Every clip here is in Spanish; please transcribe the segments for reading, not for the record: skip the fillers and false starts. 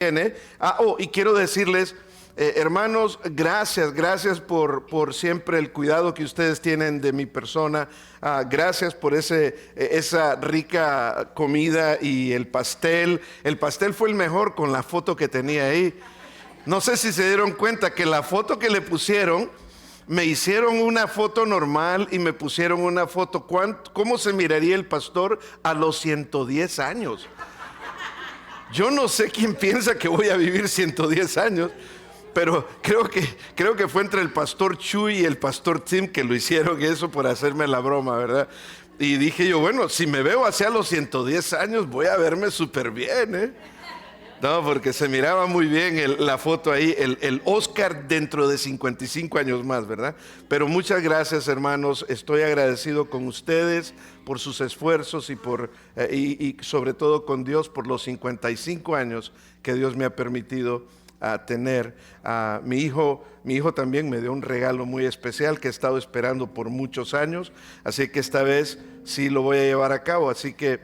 viene. Y quiero decirles, hermanos, gracias por siempre el cuidado que ustedes tienen de mi persona. Gracias por esa rica comida y el pastel. El pastel fue el mejor con la foto que tenía ahí. No sé si se dieron cuenta que la foto que le pusieron, me hicieron una foto normal y me pusieron una foto. ¿Cómo se miraría el pastor a los 110 años? Yo no sé quién piensa que voy a vivir 110 años, pero creo que fue entre el pastor Chuy y el pastor Tim que lo hicieron eso por hacerme la broma, ¿verdad? Y dije yo, bueno, si me veo hacia los 110 años voy a verme súper bien, ¿eh? No, porque se miraba muy bien la foto ahí, el Oscar dentro de 55 años más, ¿verdad? Pero muchas gracias, hermanos. Estoy agradecido con ustedes por sus esfuerzos y sobre todo con Dios por los 55 años que Dios me ha permitido tener. Mi hijo también me dio un regalo muy especial que he estado esperando por muchos años, así que esta vez sí lo voy a llevar a cabo, así que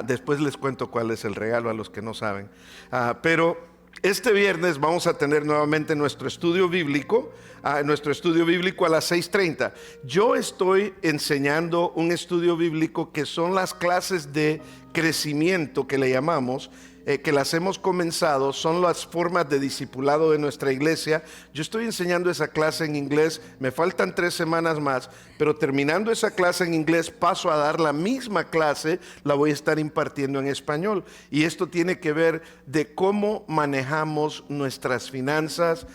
después les cuento cuál es el regalo a los que no saben. Pero este viernes vamos a tener nuevamente nuestro estudio bíblico a las 6:30. Yo estoy enseñando un estudio bíblico que son las clases de crecimiento que le llamamos, que las hemos comenzado, son las formas de discipulado de nuestra iglesia. Yo estoy enseñando esa clase en inglés, me faltan 3 semanas más, pero terminando esa clase en inglés paso a dar la misma clase, la voy a estar impartiendo en español. Y esto tiene que ver de cómo manejamos nuestras finanzas.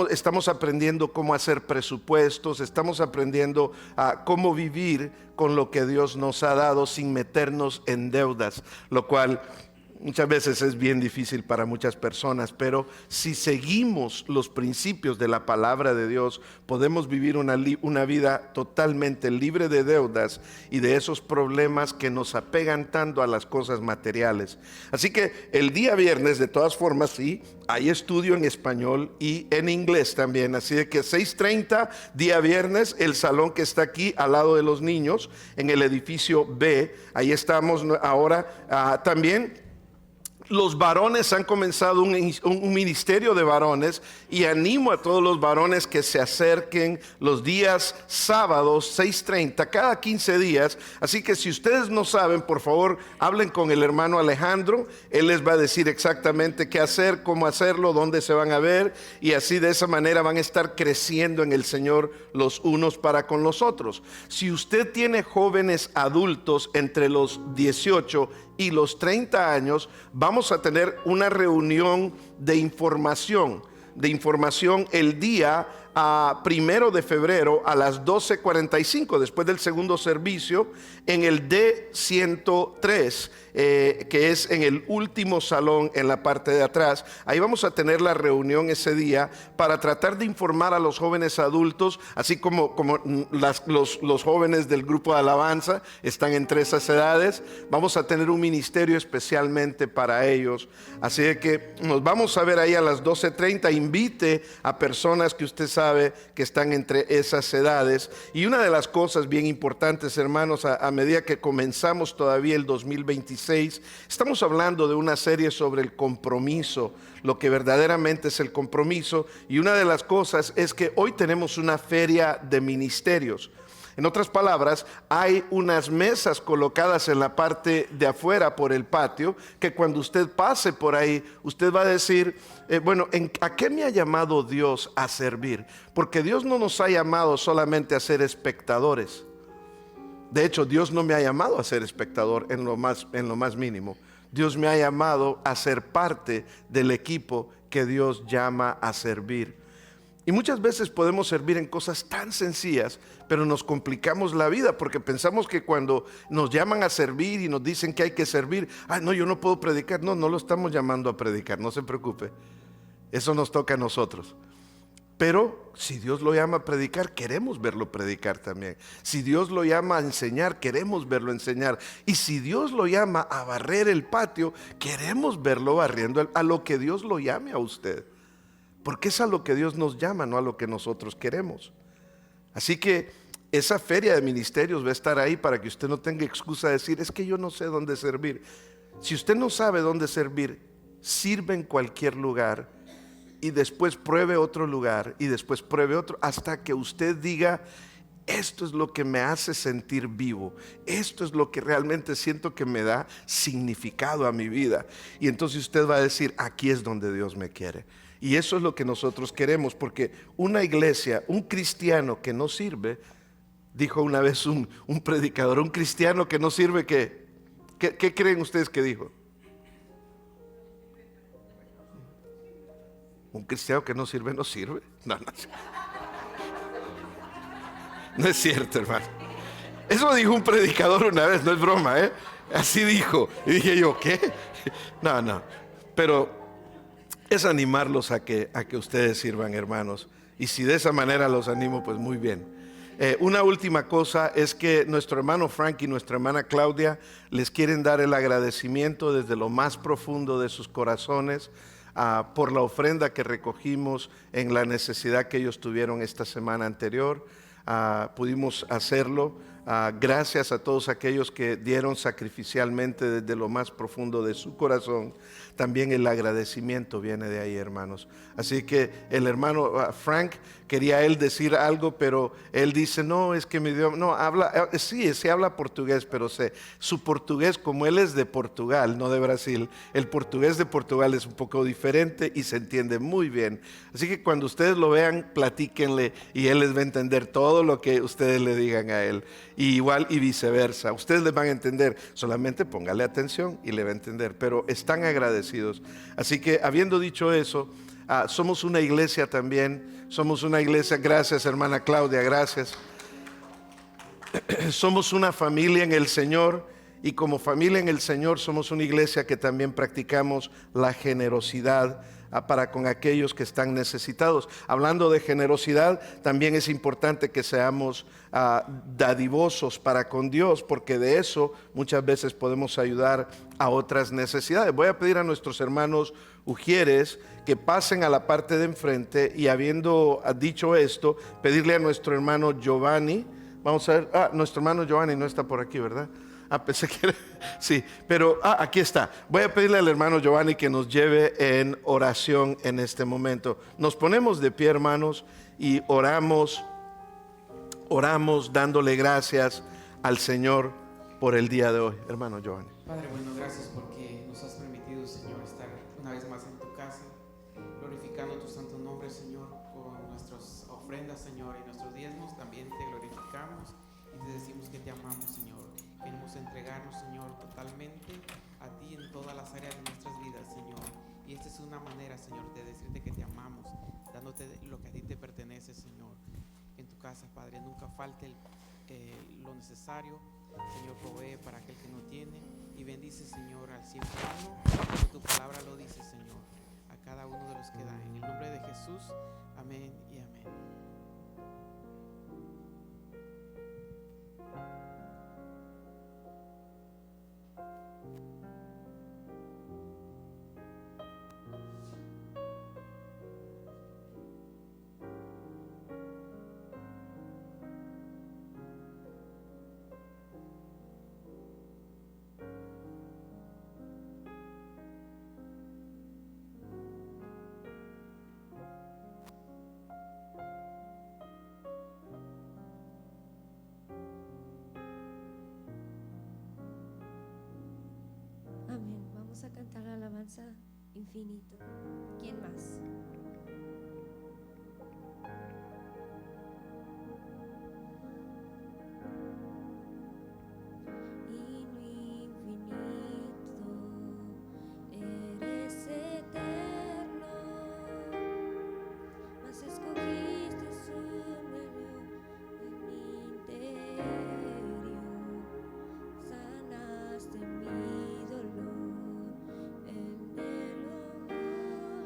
Estamos aprendiendo cómo hacer presupuestos, estamos aprendiendo a cómo vivir con lo que Dios nos ha dado sin meternos en deudas, lo cual muchas veces es bien difícil para muchas personas, pero si seguimos los principios de la palabra de Dios, podemos vivir una vida totalmente libre de deudas y de esos problemas que nos apegan tanto a las cosas materiales. Así que el día viernes, de todas formas, sí, hay estudio en español y en inglés también. Así de que 6:30, día viernes, el salón que está aquí al lado de los niños, en el edificio B, ahí estamos ahora. También los varones han comenzado un ministerio de varones y animo a todos los varones que se acerquen los días sábados 6:30 cada 15 días. Así que si ustedes no saben, por favor hablen con el hermano Alejandro. Él les va a decir exactamente qué hacer, cómo hacerlo, dónde se van a ver, y así de esa manera van a estar creciendo en el Señor los unos para con los otros. Si usted tiene jóvenes adultos entre los 18 y los 30 años, vamos a tener una reunión de información el día 1 de febrero a las 12:45, después del segundo servicio, en el D103, que es en el último salón en la parte de atrás. Ahí vamos a tener la reunión ese día para tratar de informar a los jóvenes adultos, así como los jóvenes del grupo de alabanza están entre esas edades. Vamos a tener un ministerio especialmente para ellos, así de que nos vamos a ver ahí a las 12:30. Invite a personas que usted sabe que están entre esas edades. Y una de las cosas bien importantes, hermanos, a medida que comenzamos todavía el 2026, estamos hablando de una serie sobre el compromiso, lo que verdaderamente es el compromiso. Y una de las cosas es que hoy tenemos una feria de ministerios. En otras palabras, hay unas mesas colocadas en la parte de afuera por el patio, que cuando usted pase por ahí, usted va a decir, ¿a qué me ha llamado Dios a servir? Porque Dios no nos ha llamado solamente a ser espectadores. De hecho, Dios no me ha llamado a ser espectador en lo más mínimo. Dios me ha llamado a ser parte del equipo que Dios llama a servir. Y muchas veces podemos servir en cosas tan sencillas, pero nos complicamos la vida porque pensamos que cuando nos llaman a servir y nos dicen que hay que servir, no, yo no puedo predicar. No lo estamos llamando a predicar, no se preocupe. Eso nos toca a nosotros. Pero si Dios lo llama a predicar, queremos verlo predicar también. Si Dios lo llama a enseñar, queremos verlo enseñar. Y si Dios lo llama a barrer el patio, queremos verlo barriendo a lo que Dios lo llame a usted. Porque es a lo que Dios nos llama, no a lo que nosotros queremos. Así que esa feria de ministerios va a estar ahí para que usted no tenga excusa de decir, es que yo no sé dónde servir. Si usted no sabe dónde servir, sirve en cualquier lugar y después pruebe otro lugar y después pruebe otro, hasta que usted diga: esto es lo que me hace sentir vivo, esto es lo que realmente siento que me da significado a mi vida. Y entonces usted va a decir: aquí es donde Dios me quiere. Y eso es lo que nosotros queremos, porque una iglesia, un cristiano que no sirve, dijo una vez un predicador, un cristiano que no sirve, ¿qué creen ustedes que dijo? Un cristiano que no sirve, no sirve. No, no es cierto, hermano. Eso dijo un predicador una vez, no es broma, ¿eh? Así dijo. Y dije yo: ¿qué? No. Pero es animarlos a que ustedes sirvan, hermanos. Y si de esa manera los animo, pues muy bien. Una última cosa es que nuestro hermano Frank y nuestra hermana Claudia les quieren dar el agradecimiento desde lo más profundo de sus corazones por la ofrenda que recogimos en la necesidad que ellos tuvieron esta semana anterior. Pudimos hacerlo gracias a todos aquellos que dieron sacrificialmente desde lo más profundo de su corazón. También el agradecimiento viene de ahí, hermanos. Así que el hermano Frank, quería él decir algo, pero él dice: no, es que mi idioma, no, habla, sí, habla portugués, pero su portugués, como él es de Portugal, no de Brasil, el portugués de Portugal es un poco diferente y se entiende muy bien. Así que cuando ustedes lo vean, platíquenle y él les va a entender todo lo que ustedes le digan a él. Y igual y viceversa, ustedes les van a entender, solamente póngale atención y le va a entender, pero están agradecidos. Así que, habiendo dicho eso, somos una iglesia también, somos una iglesia, gracias hermana Claudia, gracias. Somos una familia en el Señor, y como familia en el Señor somos una iglesia que también practicamos la generosidad para con aquellos que están necesitados. Hablando de generosidad, también es importante que seamos dadivosos para con Dios, porque de eso muchas veces podemos ayudar a otras necesidades. Voy a pedir a nuestros hermanos ujieres que pasen a la parte de enfrente, y habiendo dicho esto, pedirle a nuestro hermano Giovanni. Vamos a ver, nuestro hermano Giovanni no está por aquí, ¿verdad? Pensé que era, sí, pero aquí está. Voy a pedirle al hermano Giovanni que nos lleve en oración en este momento. Nos ponemos de pie, hermanos, y oramos dándole gracias al Señor por el día de hoy. Hermano Giovanni. Padre bueno, gracias porque nos has permitido, Señor, estar una vez más en tu casa, glorificando tu santo nombre, Señor, con nuestras ofrendas, Señor, y nuestros diezmos. También te glorificamos y te decimos que te amamos, Señor. Queremos entregarnos, Señor, totalmente a ti en todas las áreas de nuestras vidas, Señor. Y esta es una manera, Señor, de decirte que te amamos, dándote lo que a ti te pertenece, Señor. En tu casa, Padre, nunca falte lo necesario. Señor, provee para aquel que no tiene, y bendice, Señor, al siempre uno, como tu palabra lo dice, Señor, a cada uno de los que da. En el nombre de Jesús, amén y amén. Amén. Vamos a cantar la alabanza infinito. ¿Quién más? Eres eterno, mas escogiste su medio en mi interior, sanaste mi dolor, el del amor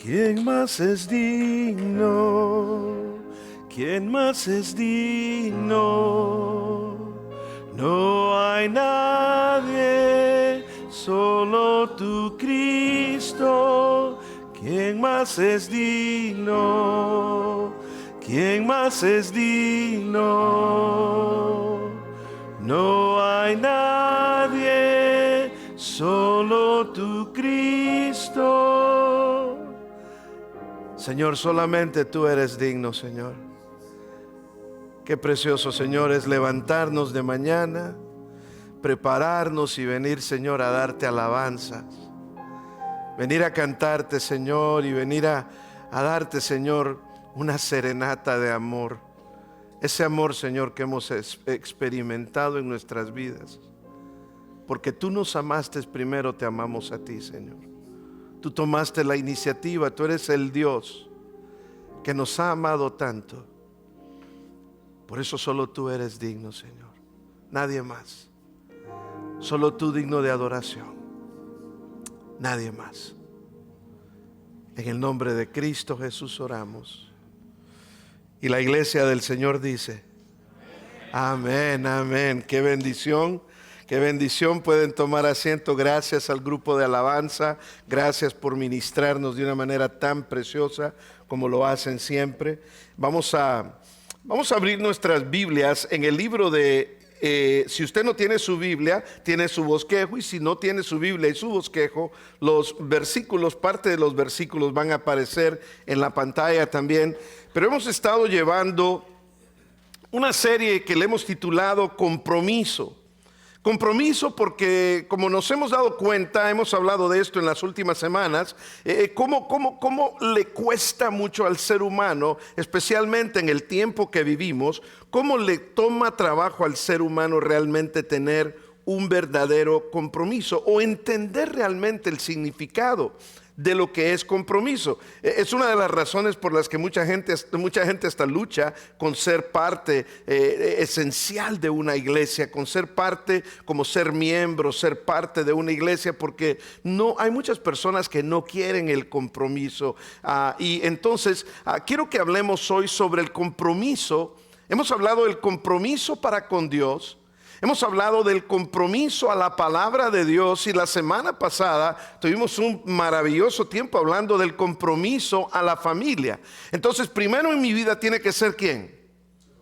¿Quién más es digno? ¿Quién más es digno? No hay nadie, solo tú, Cristo. ¿Quién más es digno? ¿Quién más es digno? No hay nadie, solo tú, Cristo. Señor, solamente tú eres digno, Señor. Qué precioso, Señor, es levantarnos de mañana, prepararnos y venir, Señor, a darte alabanzas. Venir a cantarte, Señor, y venir a darte, Señor, una serenata de amor. Ese amor, Señor, que hemos experimentado en nuestras vidas. Porque tú nos amaste primero, te amamos a ti, Señor. Tú tomaste la iniciativa, tú eres el Dios que nos ha amado tanto. Por eso solo tú eres digno, Señor. Nadie más. Solo tú digno de adoración. Nadie más. En el nombre de Cristo Jesús oramos. Y la iglesia del Señor dice: amén, amén. Qué bendición. Qué bendición. Pueden tomar asiento. Gracias al grupo de alabanza. Gracias por ministrarnos de una manera tan preciosa como lo hacen siempre. Vamos a abrir nuestras Biblias en el libro de, si usted no tiene su Biblia, tiene su bosquejo, y si no tiene su Biblia y su bosquejo, los versículos, parte de los versículos van a aparecer en la pantalla también. Pero hemos estado llevando una serie que le hemos titulado Compromiso. Compromiso porque, como nos hemos dado cuenta, hemos hablado de esto en las últimas semanas, cómo le cuesta mucho al ser humano, especialmente en el tiempo que vivimos, cómo le toma trabajo al ser humano realmente tener un verdadero compromiso o entender realmente el significado de lo que es compromiso. Es una de las razones por las que mucha gente hasta lucha con ser parte esencial de una iglesia, con ser parte, como ser miembro, ser parte de una iglesia, porque no hay muchas personas que no quieren el compromiso. Y entonces quiero que hablemos hoy sobre el compromiso. Hemos hablado del compromiso para con Dios. Hemos hablado del compromiso a la palabra de Dios, y la semana pasada tuvimos un maravilloso tiempo hablando del compromiso a la familia. Entonces, primero en mi vida tiene que ser ¿quién?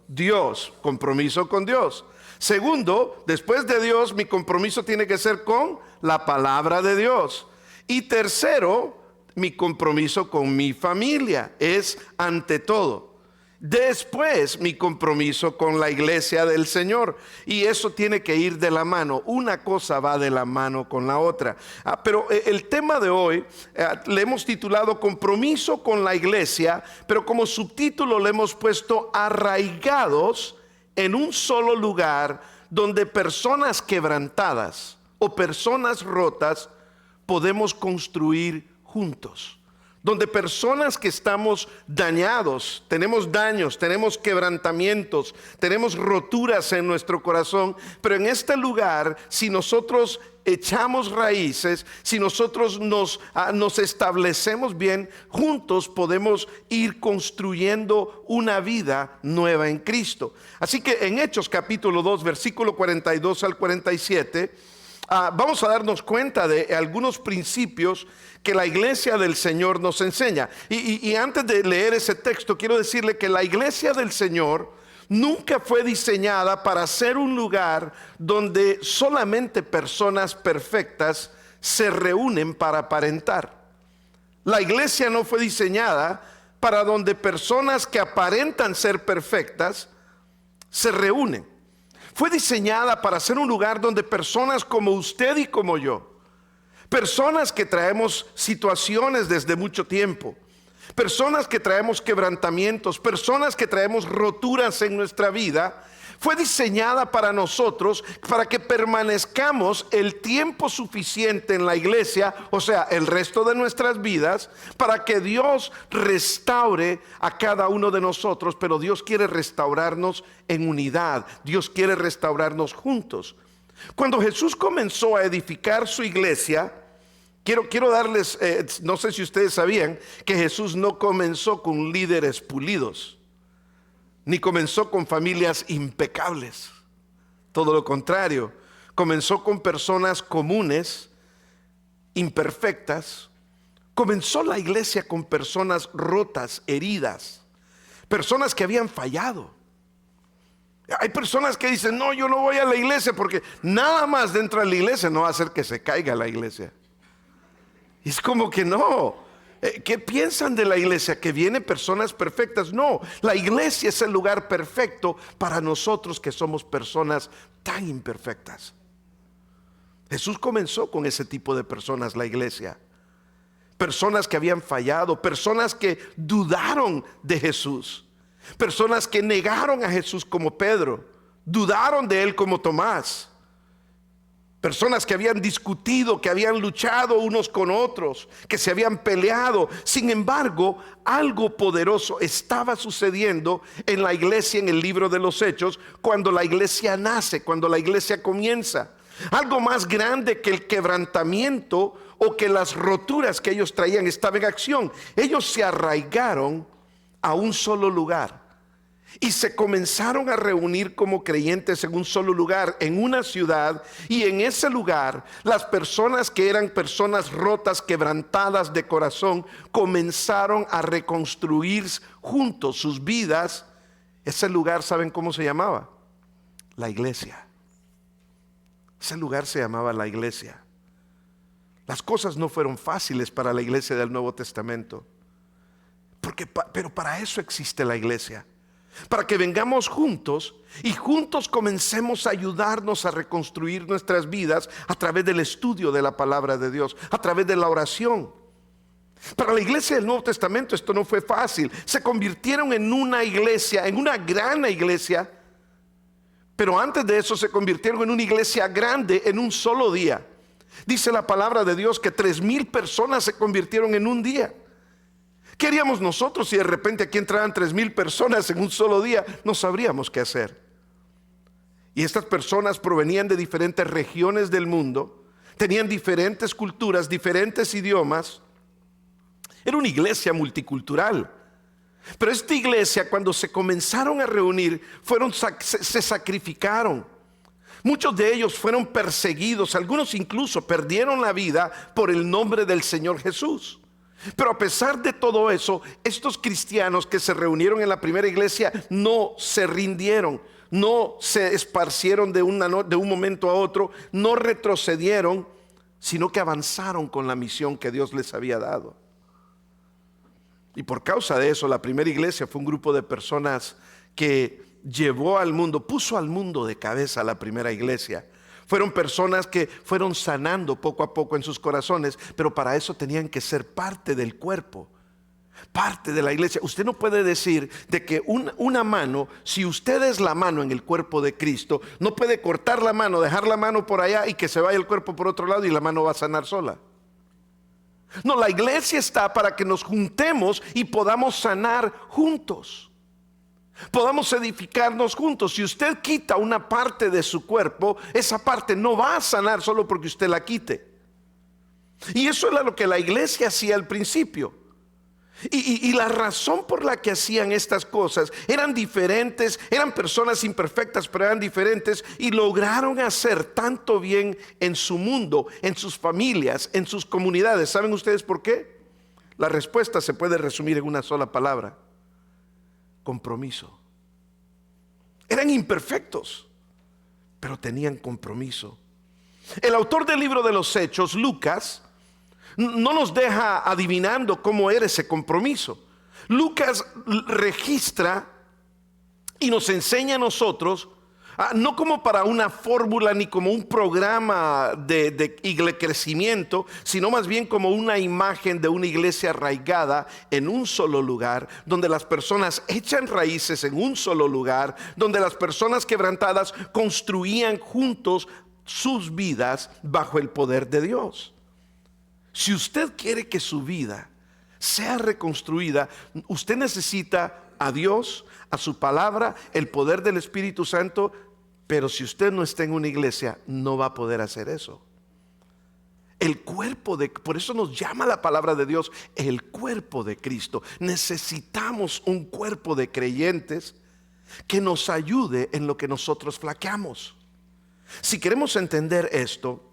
Dios, compromiso con Dios. Segundo, después de Dios, mi compromiso tiene que ser con la palabra de Dios. Y tercero, mi compromiso con mi familia es ante todo. Después, mi compromiso con la iglesia del Señor. Y eso tiene que ir de la mano. Una cosa va de la mano con la otra. Pero el tema de hoy le hemos titulado Compromiso con la iglesia, pero como subtítulo le hemos puesto Arraigados en un solo lugar, donde personas quebrantadas o personas rotas podemos construir juntos. Donde personas que estamos dañados, tenemos daños, tenemos quebrantamientos, tenemos roturas en nuestro corazón, pero en este lugar, si nosotros echamos raíces, si nosotros nos establecemos bien, juntos podemos ir construyendo una vida nueva en Cristo. Así que en Hechos capítulo 2, versículo 42 al 47, vamos a darnos cuenta de algunos principios que la iglesia del Señor nos enseña. Y antes de leer ese texto, quiero decirle que la iglesia del Señor nunca fue diseñada para ser un lugar donde solamente personas perfectas se reúnen para aparentar. La iglesia no fue diseñada para donde personas que aparentan ser perfectas se reúnen. Fue diseñada para ser un lugar donde personas como usted y como yo, personas que traemos situaciones desde mucho tiempo, personas que traemos quebrantamientos, personas que traemos roturas en nuestra vida, fue diseñada para nosotros, para que permanezcamos el tiempo suficiente en la iglesia, o sea, el resto de nuestras vidas, para que Dios restaure a cada uno de nosotros. Pero Dios quiere restaurarnos en unidad, Dios quiere restaurarnos juntos. Cuando Jesús comenzó a edificar su iglesia, Quiero darles, no sé si ustedes sabían que Jesús no comenzó con líderes pulidos, ni comenzó con familias impecables. Todo lo contrario, comenzó con personas comunes, imperfectas. Comenzó la iglesia con personas rotas, heridas, personas que habían fallado. Hay personas que dicen, no, yo no voy a la iglesia porque nada más dentro de la iglesia no va a hacer que se caiga la iglesia. Y es como que no. ¿Qué piensan de la iglesia? ¿Que vienen personas perfectas? No, la iglesia es el lugar perfecto para nosotros que somos personas tan imperfectas. Jesús comenzó con ese tipo de personas, la iglesia. Personas que habían fallado, personas que dudaron de Jesús, personas que negaron a Jesús como Pedro, dudaron de él como Tomás. Personas que habían discutido, que habían luchado unos con otros, que se habían peleado. Sin embargo, algo poderoso estaba sucediendo en la iglesia en el libro de los Hechos, cuando la iglesia nace, cuando la iglesia comienza. Algo más grande que el quebrantamiento o que las roturas que ellos traían estaba en acción. Ellos se arraigaron a un solo lugar. Y se comenzaron a reunir como creyentes en un solo lugar, en una ciudad. Y en ese lugar, las personas que eran personas rotas, quebrantadas de corazón, comenzaron a reconstruir juntos sus vidas. Ese lugar, ¿saben cómo se llamaba? La iglesia. Ese lugar se llamaba la iglesia. Las cosas no fueron fáciles para la iglesia del Nuevo Testamento. Pero para eso existe la iglesia. Para que vengamos juntos y juntos comencemos a ayudarnos a reconstruir nuestras vidas a través del estudio de la palabra de Dios, a través de la oración. Para la iglesia del Nuevo Testamento esto no fue fácil. Se convirtieron en una iglesia, en una gran iglesia. Pero antes de eso se convirtieron en una iglesia grande en un solo día. Dice la palabra de Dios que 3,000 personas se convirtieron en un día. ¿Qué haríamos nosotros si de repente aquí entraran 3,000 personas en un solo día? No sabríamos qué hacer. Y estas personas provenían de diferentes regiones del mundo, tenían diferentes culturas, diferentes idiomas. Era una iglesia multicultural. Pero esta iglesia, cuando se comenzaron a reunir, se sacrificaron. Muchos de ellos fueron perseguidos, algunos incluso perdieron la vida por el nombre del Señor Jesús. Pero a pesar de todo eso, estos cristianos que se reunieron en la primera iglesia no se rindieron, no se esparcieron de un momento a otro, no retrocedieron, sino que avanzaron con la misión que Dios les había dado. Y por causa de eso, la primera iglesia fue un grupo de personas que llevó al mundo, puso al mundo de cabeza a la primera iglesia. Fueron personas que fueron sanando poco a poco en sus corazones, pero para eso tenían que ser parte del cuerpo, parte de la iglesia. Usted no puede decir de que una mano, si usted es la mano en el cuerpo de Cristo, no puede cortar la mano, dejar la mano por allá y que se vaya el cuerpo por otro lado y la mano va a sanar sola. No, la iglesia está para que nos juntemos y podamos sanar juntos. Podamos edificarnos juntos. Si usted quita una parte de su cuerpo, esa parte no va a sanar solo porque usted la quite. Y eso era lo que la iglesia hacía al principio. Y la razón por la que hacían estas cosas eran diferentes, eran personas imperfectas, pero eran diferentes y lograron hacer tanto bien en su mundo, en sus familias, en sus comunidades. ¿Saben ustedes por qué? La respuesta se puede resumir en una sola palabra: compromiso. Eran imperfectos, pero tenían compromiso. El autor del libro de los Hechos, Lucas, no nos deja adivinando cómo era ese compromiso. Lucas registra y nos enseña a nosotros, no como para una fórmula ni como un programa de crecimiento, sino más bien como una imagen de una iglesia arraigada en un solo lugar, donde las personas echan raíces en un solo lugar, donde las personas quebrantadas construían juntos sus vidas bajo el poder de Dios. Si usted quiere que su vida sea reconstruida, usted necesita a Dios, a su palabra, el poder del Espíritu Santo. Pero si usted no está en una iglesia, no va a poder hacer eso. Por eso nos llama la palabra de Dios el cuerpo de Cristo. Necesitamos un cuerpo de creyentes que nos ayude en lo que nosotros flaqueamos. Si queremos entender esto,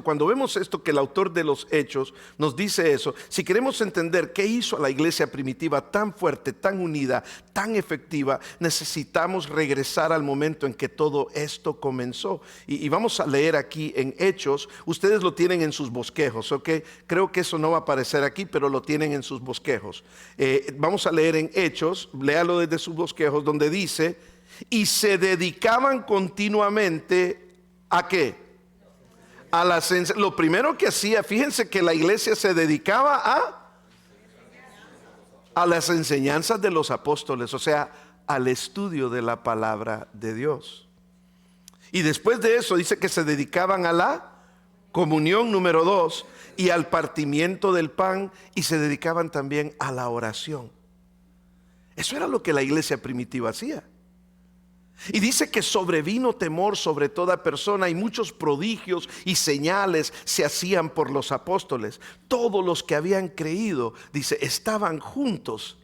cuando vemos esto que el autor de los Hechos nos dice eso, si queremos entender qué hizo a la iglesia primitiva tan fuerte, tan unida, tan efectiva, necesitamos regresar al momento en que todo esto comenzó. Y vamos a leer aquí en Hechos. Ustedes lo tienen en sus bosquejos, ¿ok? Creo que eso no va a aparecer aquí, pero lo tienen en sus bosquejos. Vamos a leer en Hechos, léalo desde sus bosquejos, donde dice: y se dedicaban continuamente ¿a qué? Lo primero que hacía, fíjense que la iglesia se dedicaba a las enseñanzas de los apóstoles, o sea, al estudio de la palabra de Dios. Y después de eso dice que se dedicaban a la comunión, número 2, y al partimiento del pan, y se dedicaban también a la oración. Eso era lo que la iglesia primitiva hacía. Y dice que sobrevino temor sobre toda persona, y muchos prodigios y señales se hacían por los apóstoles. Todos los que habían creído, dice, estaban juntos.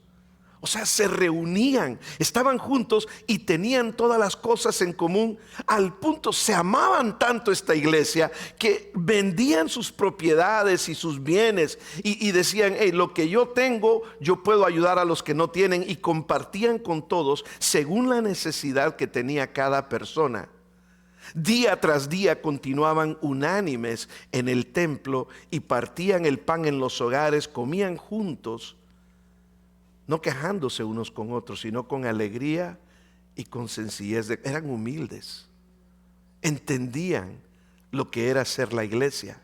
O sea, se reunían, estaban juntos y tenían todas las cosas en común. Al punto, se amaban tanto esta iglesia que vendían sus propiedades y sus bienes y decían: hey, lo que yo tengo, yo puedo ayudar a los que no tienen, y compartían con todos según la necesidad que tenía cada persona. Día tras día continuaban unánimes en el templo y partían el pan en los hogares, comían juntos, no quejándose unos con otros, sino con alegría y con sencillez. Eran humildes, entendían lo que era ser la iglesia,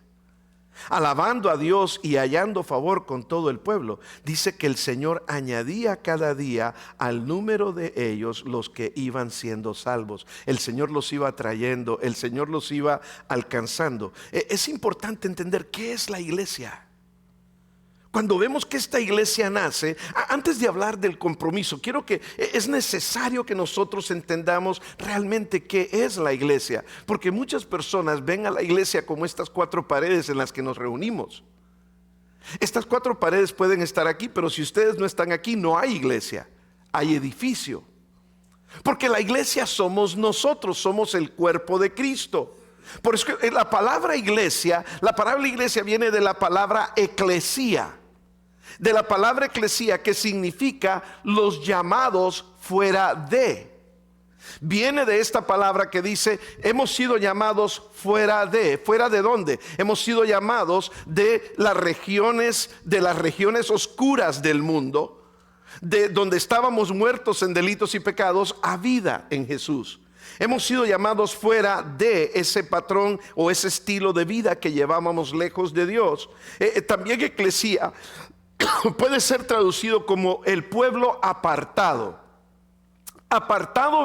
alabando a Dios y hallando favor con todo el pueblo. Dice que el Señor añadía cada día al número de ellos los que iban siendo salvos. El Señor los iba trayendo, el Señor los iba alcanzando. Es importante entender qué es la iglesia. Cuando vemos que esta iglesia nace, antes de hablar del compromiso, es necesario que nosotros entendamos realmente qué es la iglesia, porque muchas personas ven a la iglesia como estas 4 paredes en las que nos reunimos. Estas 4 paredes pueden estar aquí, pero si ustedes no están aquí, no hay iglesia, hay edificio. Porque la iglesia somos nosotros, somos el cuerpo de Cristo. Por eso que la palabra iglesia viene de la palabra eclesía. De la palabra eclesía, que significa los llamados fuera de. Viene de esta palabra que dice: hemos sido llamados fuera de. ¿Fuera de dónde? Hemos sido llamados de las regiones oscuras del mundo, de donde estábamos muertos en delitos y pecados, a vida en Jesús. Hemos sido llamados fuera de ese patrón o ese estilo de vida que llevábamos lejos de Dios. También eclesía puede ser traducido como el pueblo apartado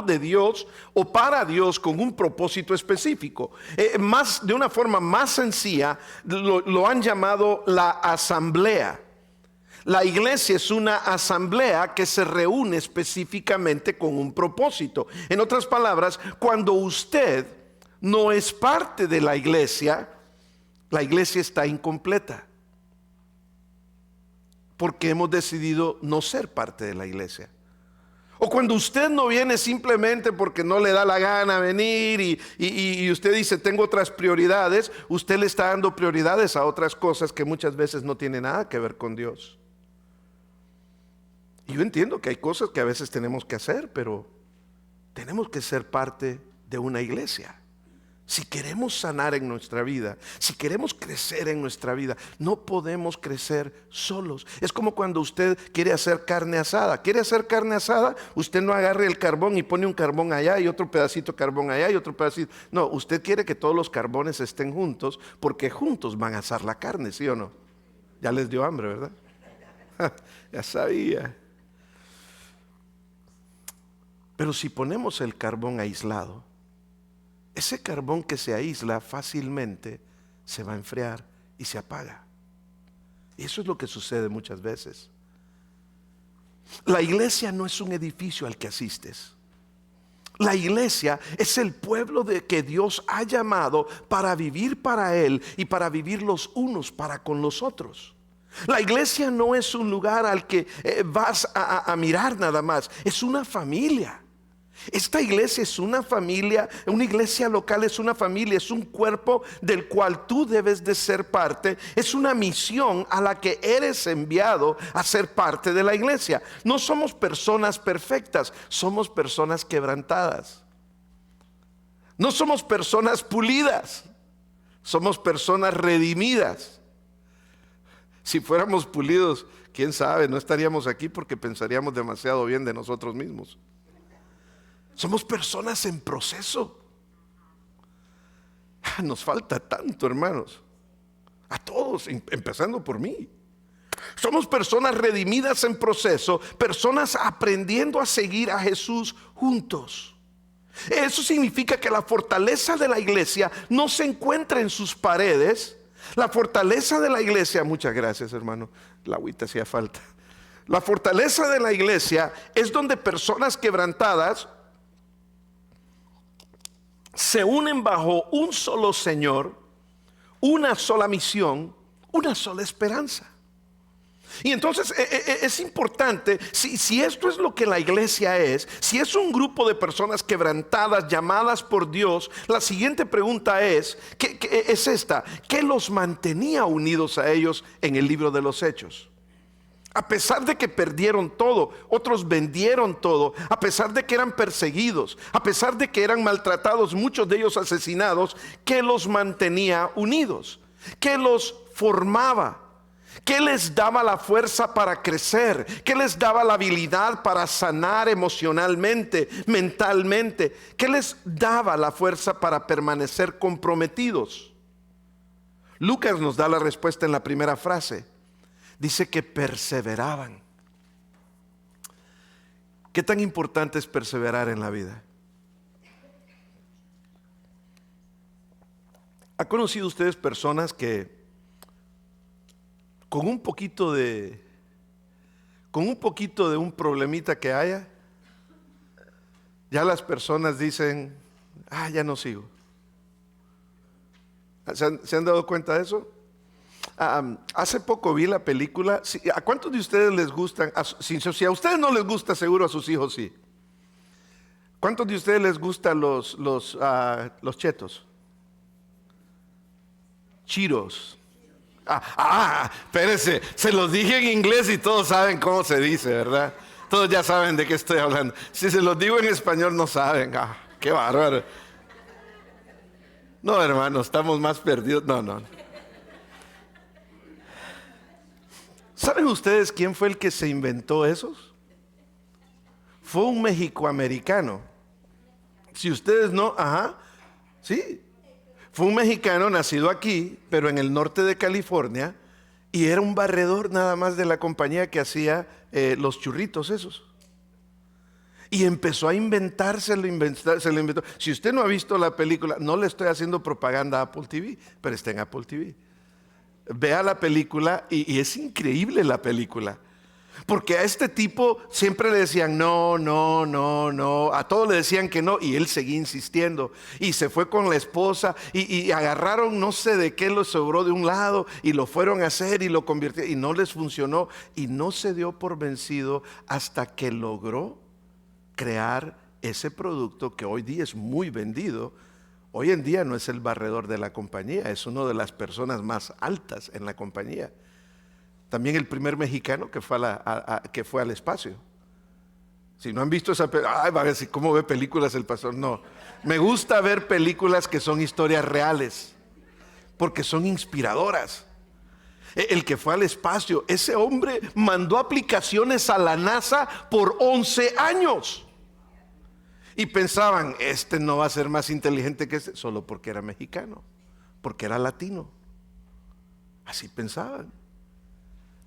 de Dios o para Dios con un propósito específico. De una forma más sencilla, lo han llamado la asamblea. La iglesia es una asamblea que se reúne específicamente con un propósito. En otras palabras, cuando usted no es parte de la iglesia está incompleta, porque hemos decidido no ser parte de la iglesia. O cuando usted no viene simplemente porque no le da la gana venir y usted dice: tengo otras prioridades. Usted le está dando prioridades a otras cosas que muchas veces no tienen nada que ver con Dios. Y yo entiendo que hay cosas que a veces tenemos que hacer, pero tenemos que ser parte de una iglesia. Si queremos sanar en nuestra vida, si queremos crecer en nuestra vida, no podemos crecer solos. Es como cuando usted quiere hacer carne asada. ¿Quiere hacer carne asada? Usted no agarre el carbón y pone un carbón allá y otro pedacito de carbón allá y otro pedacito. No, usted quiere que todos los carbones estén juntos, porque juntos van a asar la carne, ¿sí o no? Ya les dio hambre, ¿verdad? Ya sabía. Pero si ponemos el carbón aislado, ese carbón que se aísla fácilmente se va a enfriar y se apaga. Y eso es lo que sucede muchas veces. La iglesia no es un edificio al que asistes. La iglesia es el pueblo de que Dios ha llamado para vivir para Él y para vivir los unos para con los otros. La iglesia no es un lugar al que vas a mirar nada más, es una familia. Esta iglesia es una familia, una iglesia local es una familia, es un cuerpo del cual tú debes de ser parte. Es una misión a la que eres enviado a ser parte de la iglesia. No somos personas perfectas, somos personas quebrantadas. No somos personas pulidas, somos personas redimidas. Si fuéramos pulidos, quién sabe, no estaríamos aquí porque pensaríamos demasiado bien de nosotros mismos. Somos personas en proceso. Nos falta tanto, hermanos. A todos, empezando por mí. Somos personas redimidas en proceso, personas aprendiendo a seguir a Jesús juntos. Eso significa que la fortaleza de la iglesia no se encuentra en sus paredes. La fortaleza de la iglesia, muchas gracias, hermano, la agüita hacía falta. La fortaleza de la iglesia es donde personas quebrantadas se unen bajo un solo Señor, una sola misión, una sola esperanza. Y entonces es importante, si esto es lo que la iglesia es, si es un grupo de personas quebrantadas, llamadas por Dios, la siguiente pregunta es esta: ¿qué los mantenía unidos a ellos en el libro de los Hechos? A pesar de que perdieron todo, otros vendieron todo, a pesar de que eran perseguidos, a pesar de que eran maltratados, muchos de ellos asesinados, ¿qué los mantenía unidos? ¿Qué los formaba? ¿Qué les daba la fuerza para crecer? ¿Qué les daba la habilidad para sanar emocionalmente, mentalmente? ¿Qué les daba la fuerza para permanecer comprometidos? Lucas nos da la respuesta en la primera frase. Dice que perseveraban. ¿Qué tan importante es perseverar en la vida? ¿Ha conocido ustedes personas que con un poquito de un problemita que haya, ya las personas dicen, ya no sigo? ¿Se han dado cuenta de eso? Hace poco vi la película. ¿A cuántos de ustedes les gustan? Si a ustedes no les gusta, seguro a sus hijos sí. ¿Cuántos de ustedes les gustan los chetos? Chiros. Espérense, se los dije en inglés y todos saben cómo se dice, ¿verdad? Todos ya saben de qué estoy hablando. Si se los digo en español no saben. Qué bárbaro. No, hermano, estamos más perdidos. No. ¿Saben ustedes quién fue el que se inventó esos? Fue un mexicoamericano. Si ustedes no, sí. Fue un mexicano nacido aquí, pero en el norte de California, y era un barredor nada más de la compañía que hacía los churritos esos. Y empezó a se lo inventó. Si usted no ha visto la película, no le estoy haciendo propaganda a Apple TV, pero está en Apple TV. Vea la película y es increíble la película. Porque a este tipo siempre le decían no, a todos le decían que no, y él seguía insistiendo. Y se fue con la esposa y agarraron no sé de qué lo sobró de un lado y lo fueron a hacer y lo convirtieron y no les funcionó. Y no se dio por vencido hasta que logró crear ese producto que hoy día es muy vendido. Hoy en día no es el barredor de la compañía, es una de las personas más altas en la compañía. También el primer mexicano que fue al espacio. Si no han visto esa película, van a decir, ¿cómo ve películas el pastor? No, me gusta ver películas que son historias reales, porque son inspiradoras. El que fue al espacio, ese hombre mandó aplicaciones a la NASA por 11 años. Y pensaban, este no va a ser más inteligente que este, solo porque era mexicano, porque era latino. Así pensaban.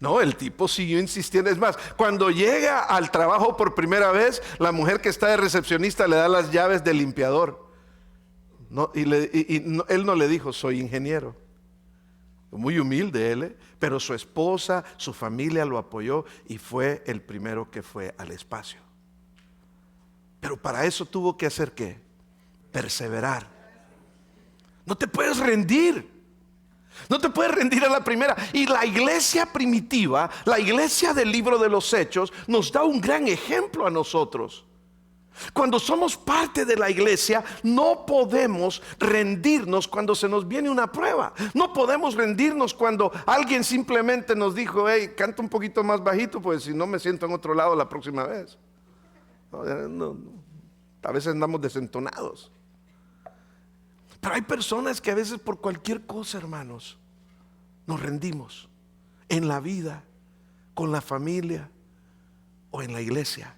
No, el tipo siguió insistiendo. Es más, cuando llega al trabajo por primera vez, la mujer que está de recepcionista le da las llaves del limpiador. Él no le dijo, soy ingeniero. Muy humilde él, pero su esposa, su familia lo apoyó y fue el primero que fue al espacio. Pero para eso tuvo que hacer ¿qué? Perseverar. No te puedes rendir. No te puedes rendir a la primera. Y la iglesia primitiva, la iglesia del libro de los Hechos, nos da un gran ejemplo a nosotros. Cuando somos parte de la iglesia, no podemos rendirnos cuando se nos viene una prueba. No podemos rendirnos cuando alguien simplemente nos dijo: hey, canta un poquito más bajito, pues si no me siento en otro lado la próxima vez. No, a veces andamos desentonados. Pero hay personas que a veces por cualquier cosa, hermanos, nos rendimos en la vida, con la familia o en la iglesia.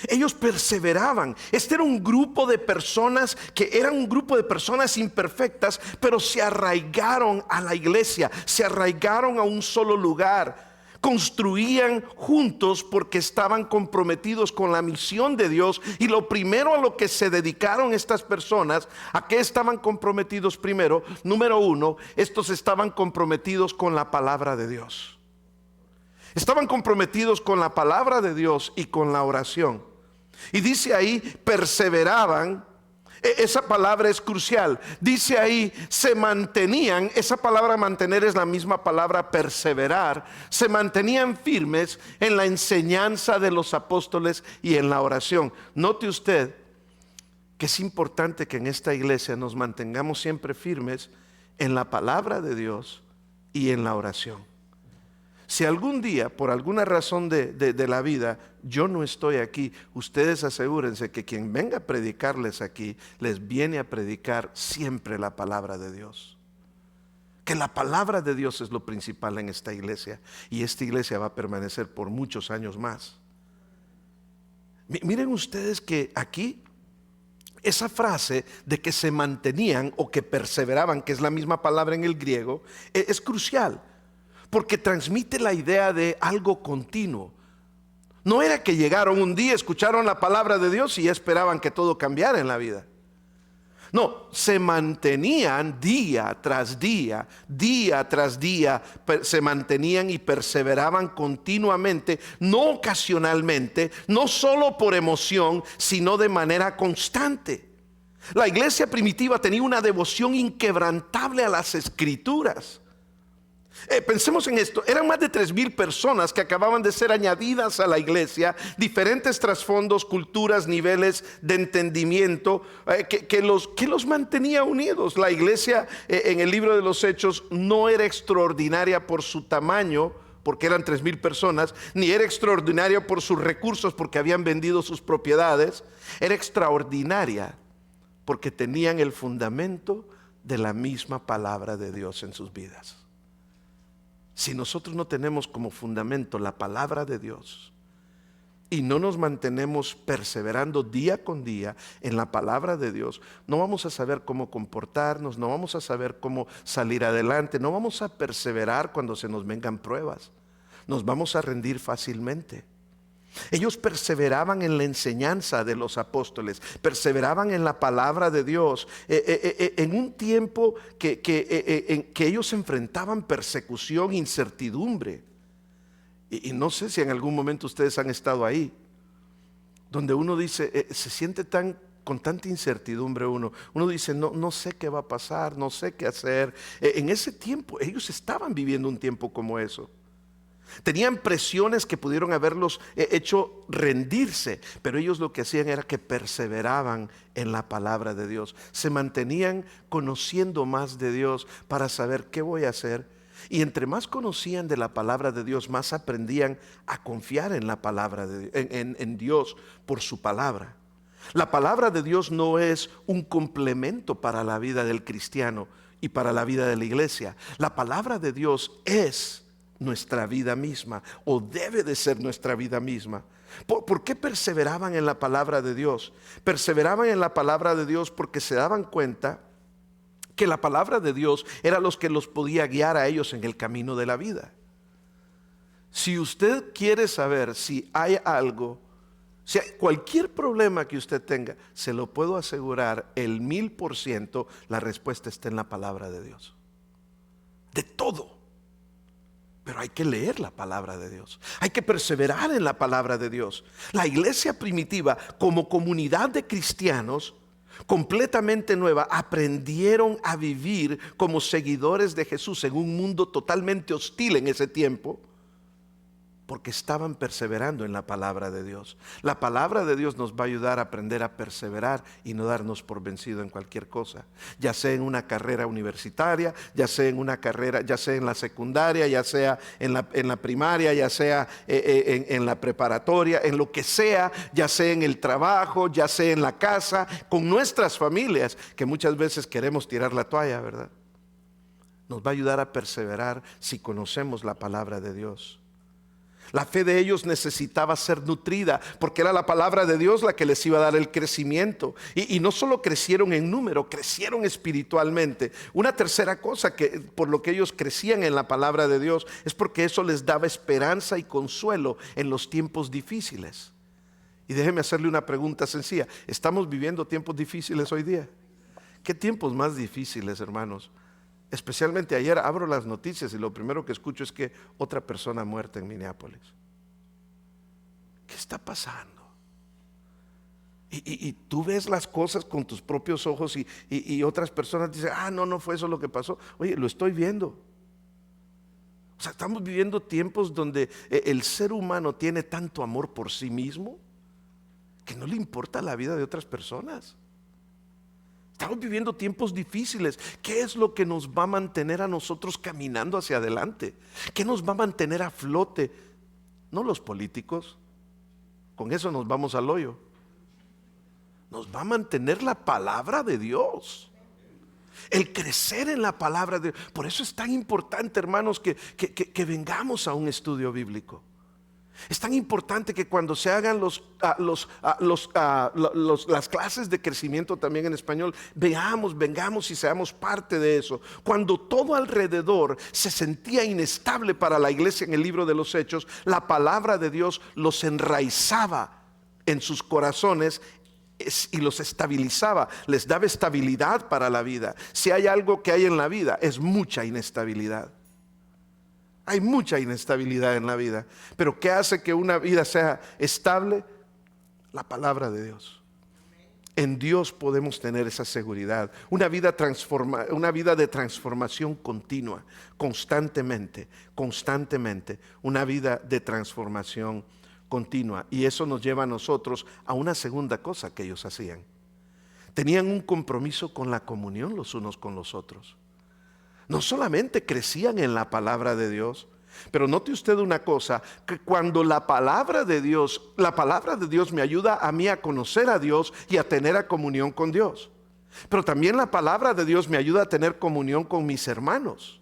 Ellos perseveraban. Este era un grupo de personas que eran un grupo de personas imperfectas, pero se arraigaron a la iglesia, se arraigaron a un solo lugar. Construían juntos porque estaban comprometidos con la misión de Dios. Y lo primero a lo que se dedicaron estas personas, ¿a qué estaban comprometidos primero? Número uno, estos estaban comprometidos con la palabra de Dios. Estaban comprometidos con la palabra de Dios y con la oración. Y dice ahí, perseveraban. Esa palabra es crucial. Dice ahí, se mantenían. Esa palabra mantener es la misma palabra perseverar. Se mantenían firmes en la enseñanza de los apóstoles y en la oración. Note usted que es importante que en esta iglesia nos mantengamos siempre firmes en la palabra de Dios y en la oración. Si algún día, por alguna razón de la vida, yo no estoy aquí, ustedes asegúrense que quien venga a predicarles aquí, les viene a predicar siempre la palabra de Dios. Que la palabra de Dios es lo principal en esta iglesia, y esta iglesia va a permanecer por muchos años más. Miren ustedes que aquí, esa frase de que se mantenían o que perseveraban, que es la misma palabra en el griego, es crucial. Porque transmite la idea de algo continuo. No era que llegaron un día, escucharon la palabra de Dios y ya esperaban que todo cambiara en la vida. No, se mantenían día tras día, se mantenían y perseveraban continuamente, no ocasionalmente, no solo por emoción, sino de manera constante. La iglesia primitiva tenía una devoción inquebrantable a las Escrituras. Pensemos en esto, eran más de 3,000 personas que acababan de ser añadidas a la iglesia, diferentes trasfondos, culturas, niveles de entendimiento que los mantenía unidos. La iglesia en el libro de los Hechos no era extraordinaria por su tamaño, porque eran 3,000 personas, ni era extraordinaria por sus recursos, porque habían vendido sus propiedades. Era extraordinaria porque tenían el fundamento de la misma palabra de Dios en sus vidas. Si nosotros no tenemos como fundamento la palabra de Dios y no nos mantenemos perseverando día con día en la palabra de Dios, no vamos a saber cómo comportarnos, no vamos a saber cómo salir adelante, no vamos a perseverar cuando se nos vengan pruebas, nos vamos a rendir fácilmente. Ellos perseveraban en la enseñanza de los apóstoles, perseveraban en la palabra de Dios, en un tiempo en que ellos enfrentaban persecución, incertidumbre. Y no sé si en algún momento ustedes han estado ahí, donde uno dice, se siente con tanta incertidumbre uno dice, no sé qué va a pasar, no sé qué hacer. En ese tiempo, ellos estaban viviendo un tiempo como eso. Tenían presiones que pudieron haberlos hecho rendirse, pero ellos lo que hacían era que perseveraban en la palabra de Dios. Se mantenían conociendo más de Dios para saber qué voy a hacer. Y entre más conocían de la palabra de Dios, más aprendían a confiar en la palabra en Dios por su palabra. La palabra de Dios no es un complemento para la vida del cristiano y para la vida de la iglesia. La palabra de Dios es nuestra vida misma, o debe de ser nuestra vida misma. ¿Por qué perseveraban en la palabra de Dios? Perseveraban en la palabra de Dios porque se daban cuenta que la palabra de Dios era los que los podía guiar a ellos en el camino de la vida. Si usted quiere saber si hay algo, si hay cualquier problema que usted tenga, se lo puedo asegurar, el 1000%, la respuesta está en la palabra de Dios. De todo. Pero hay que leer la palabra de Dios. Hay que perseverar en la palabra de Dios. La iglesia primitiva, como comunidad de cristianos completamente nueva, aprendieron a vivir como seguidores de Jesús en un mundo totalmente hostil en ese tiempo, porque estaban perseverando en la palabra de Dios. La palabra de Dios nos va a ayudar a aprender a perseverar y no darnos por vencido en cualquier cosa, ya sea en una carrera universitaria, ya sea en una carrera, ya sea en la secundaria, ya sea en la primaria, ya sea en la preparatoria, en lo que sea, ya sea en el trabajo, ya sea en la casa, con nuestras familias, que muchas veces queremos tirar la toalla, ¿verdad? Nos va a ayudar a perseverar si conocemos la palabra de Dios. La fe de ellos necesitaba ser nutrida, porque era la palabra de Dios la que les iba a dar el crecimiento. Y no solo crecieron en número, crecieron espiritualmente. Una tercera cosa que por lo que ellos crecían en la palabra de Dios es porque eso les daba esperanza y consuelo en los tiempos difíciles. Y déjeme hacerle una pregunta sencilla. ¿Estamos viviendo tiempos difíciles hoy día? ¿Qué tiempos más difíciles, hermanos? Especialmente ayer abro las noticias y lo primero que escucho es que otra persona muerta en Minneapolis. ¿Qué está pasando? Y tú ves las cosas con tus propios ojos y otras personas dicen, no fue eso lo que pasó. Oye, lo estoy viendo. O sea, estamos viviendo tiempos donde el ser humano tiene tanto amor por sí mismo que no le importa la vida de otras personas. Estamos viviendo tiempos difíciles. ¿Qué es lo que nos va a mantener a nosotros caminando hacia adelante? ¿Qué nos va a mantener a flote? No los políticos, con eso nos vamos al hoyo. Nos va a mantener la palabra de Dios, el crecer en la palabra de Dios. Por eso es tan importante, hermanos, que vengamos a un estudio bíblico. Es tan importante que cuando se hagan las clases de crecimiento también en español, vengamos y seamos parte de eso. Cuando todo alrededor se sentía inestable para la iglesia en el libro de los Hechos, la palabra de Dios los enraizaba en sus corazones y los estabilizaba, les daba estabilidad para la vida. Si hay algo que hay en la vida, es mucha inestabilidad. Hay mucha inestabilidad en la vida, pero ¿qué hace que una vida sea estable? La palabra de Dios. En Dios podemos tener esa seguridad, una vida de transformación continua, constantemente, una vida de transformación continua. Y eso nos lleva a nosotros a una segunda cosa que ellos hacían. Tenían un compromiso con la comunión los unos con los otros. No solamente crecían en la palabra de Dios, pero note usted una cosa, que cuando la palabra de Dios me ayuda a mí a conocer a Dios y a tener comunión con Dios. Pero también la palabra de Dios me ayuda a tener comunión con mis hermanos.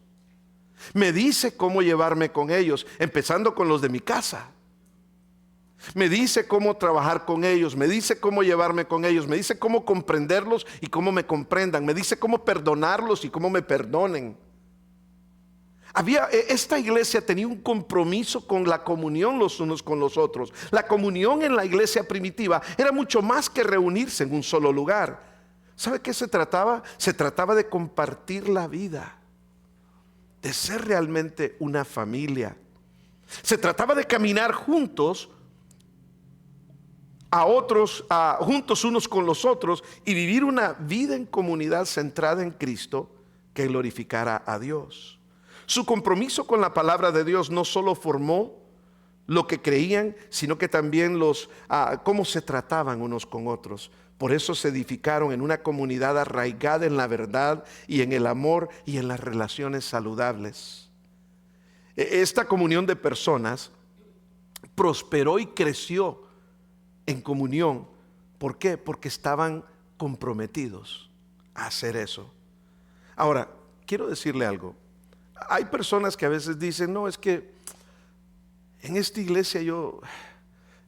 Me dice cómo llevarme con ellos, empezando con los de mi casa. Me dice cómo trabajar con ellos, me dice cómo llevarme con ellos, me dice cómo comprenderlos y cómo me comprendan, me dice cómo perdonarlos y cómo me perdonen. Esta iglesia tenía un compromiso con la comunión los unos con los otros. La comunión en la iglesia primitiva era mucho más que reunirse en un solo lugar. ¿Sabe qué se trataba? Se trataba de compartir la vida, de ser realmente una familia. Se trataba de caminar juntos juntos unos con los otros y vivir una vida en comunidad centrada en Cristo que glorificara a Dios. Su compromiso con la palabra de Dios no solo formó lo que creían, sino que también cómo se trataban unos con otros. Por eso se edificaron en una comunidad arraigada en la verdad y en el amor y en las relaciones saludables. Esta comunión de personas prosperó y creció en comunión. ¿Por qué? Porque estaban comprometidos a hacer eso. Ahora, quiero decirle algo. Hay personas que a veces dicen, no, es que en esta iglesia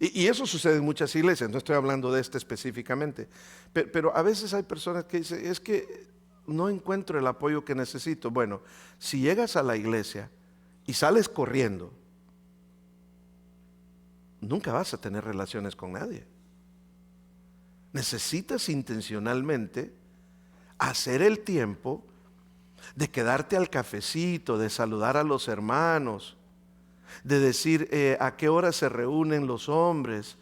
y eso sucede en muchas iglesias, no estoy hablando de esta específicamente, pero a veces hay personas que dicen, es que no encuentro el apoyo que necesito. Bueno, si llegas a la iglesia y sales corriendo, nunca vas a tener relaciones con nadie. Necesitas intencionalmente hacer el tiempo de quedarte al cafecito, de saludar a los hermanos, de decir a qué hora se reúnen los hombres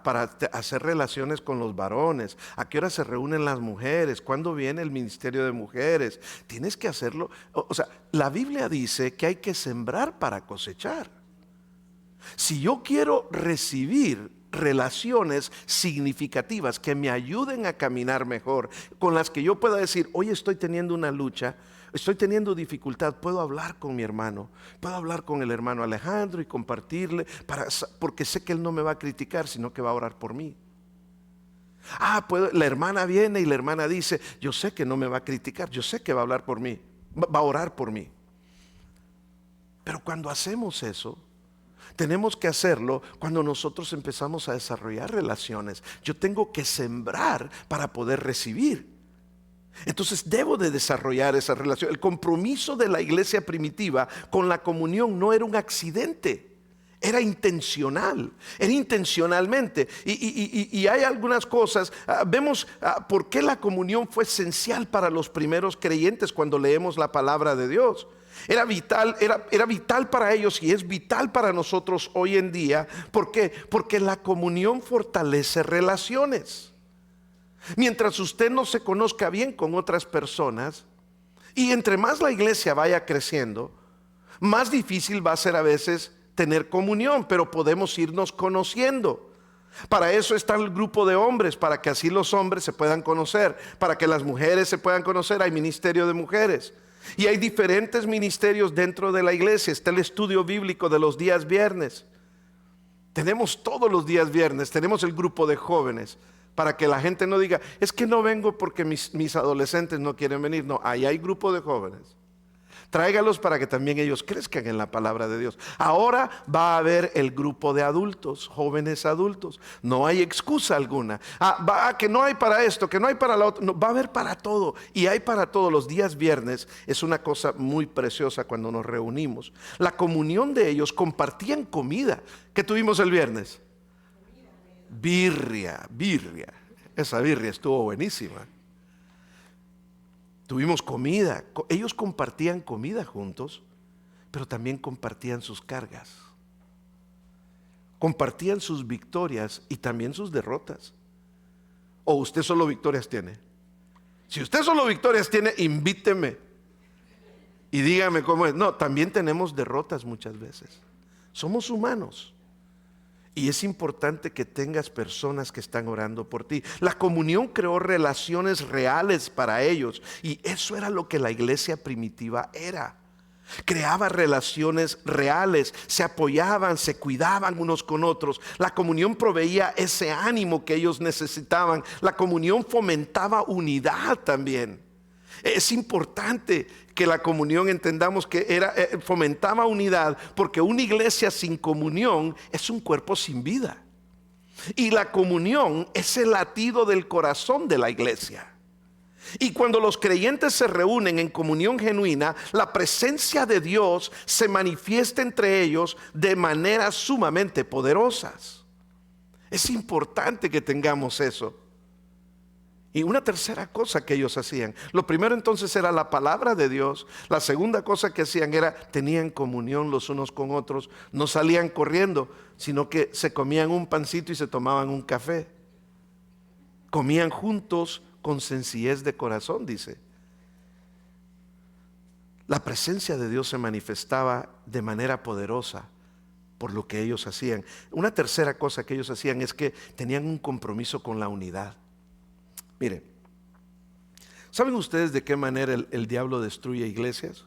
para hacer relaciones con los varones, a qué hora se reúnen las mujeres, cuándo viene el ministerio de mujeres. Tienes que hacerlo. O sea, la Biblia dice que hay que sembrar para cosechar. Si yo quiero recibir relaciones significativas que me ayuden a caminar mejor, con las que yo pueda decir, hoy estoy teniendo una lucha, estoy teniendo dificultad, puedo hablar con mi hermano, puedo hablar con el hermano Alejandro y compartirle, porque sé que él no me va a criticar, sino que va a orar por mí. La hermana viene y la hermana dice, yo sé que no me va a criticar, yo sé que va a hablar por mí, va a orar por mí. Pero cuando hacemos eso, tenemos que hacerlo cuando nosotros empezamos a desarrollar relaciones. Yo tengo que sembrar para poder recibir. Entonces debo de desarrollar esa relación. El compromiso de la iglesia primitiva con la comunión no era un accidente, era intencional, era intencionalmente. Y hay algunas cosas, vemos por qué la comunión fue esencial para los primeros creyentes cuando leemos la palabra de Dios. Era vital para ellos y es vital para nosotros hoy en día. ¿Por qué? Porque la comunión fortalece relaciones. Mientras usted no se conozca bien con otras personas, y entre más la iglesia vaya creciendo, más difícil va a ser a veces tener comunión, pero podemos irnos conociendo. Para eso está el grupo de hombres, para que así los hombres se puedan conocer, para que las mujeres se puedan conocer. Hay ministerio de mujeres. Y hay diferentes ministerios dentro de la iglesia. Está el estudio bíblico de los días viernes. Tenemos todos los días viernes. Tenemos el grupo de jóvenes, para que la gente no diga, es que no vengo porque mis adolescentes no quieren venir. No, ahí hay grupo de jóvenes. Tráigalos para que también ellos crezcan en la palabra de Dios. Ahora va a haber el grupo de adultos, jóvenes adultos. No hay excusa alguna. Que no hay para esto, que no hay para lo otro. No, va a haber para todo. Y hay para todo. Los días viernes es una cosa muy preciosa cuando nos reunimos. La comunión de ellos, compartían comida. ¿Qué tuvimos el viernes? Birria. Esa birria estuvo buenísima. Tuvimos comida. Ellos compartían comida juntos, pero también compartían sus cargas. Compartían sus victorias y también sus derrotas. ¿O usted solo victorias tiene? Si usted solo victorias tiene, invíteme y dígame cómo es. No, también tenemos derrotas muchas veces. Somos humanos. Y es importante que tengas personas que están orando por ti. La comunión creó relaciones reales para ellos. Y eso era lo que la iglesia primitiva era. Creaba relaciones reales, se apoyaban, se cuidaban unos con otros. La comunión proveía ese ánimo que ellos necesitaban. La comunión fomentaba unidad también. Es importante que la comunión entendamos que fomentaba unidad, porque una iglesia sin comunión es un cuerpo sin vida. Y la comunión es el latido del corazón de la iglesia. Y cuando los creyentes se reúnen en comunión genuina, la presencia de Dios se manifiesta entre ellos de maneras sumamente poderosas. Es importante que tengamos eso. Y una tercera cosa que ellos hacían, lo primero entonces era la palabra de Dios. La segunda cosa que hacían era, tenían comunión los unos con otros. No salían corriendo, sino que se comían un pancito y se tomaban un café. Comían juntos con sencillez de corazón, dice. La presencia de Dios se manifestaba de manera poderosa por lo que ellos hacían. Una tercera cosa que ellos hacían es que tenían un compromiso con la unidad. Mire, ¿saben ustedes de qué manera el diablo destruye iglesias?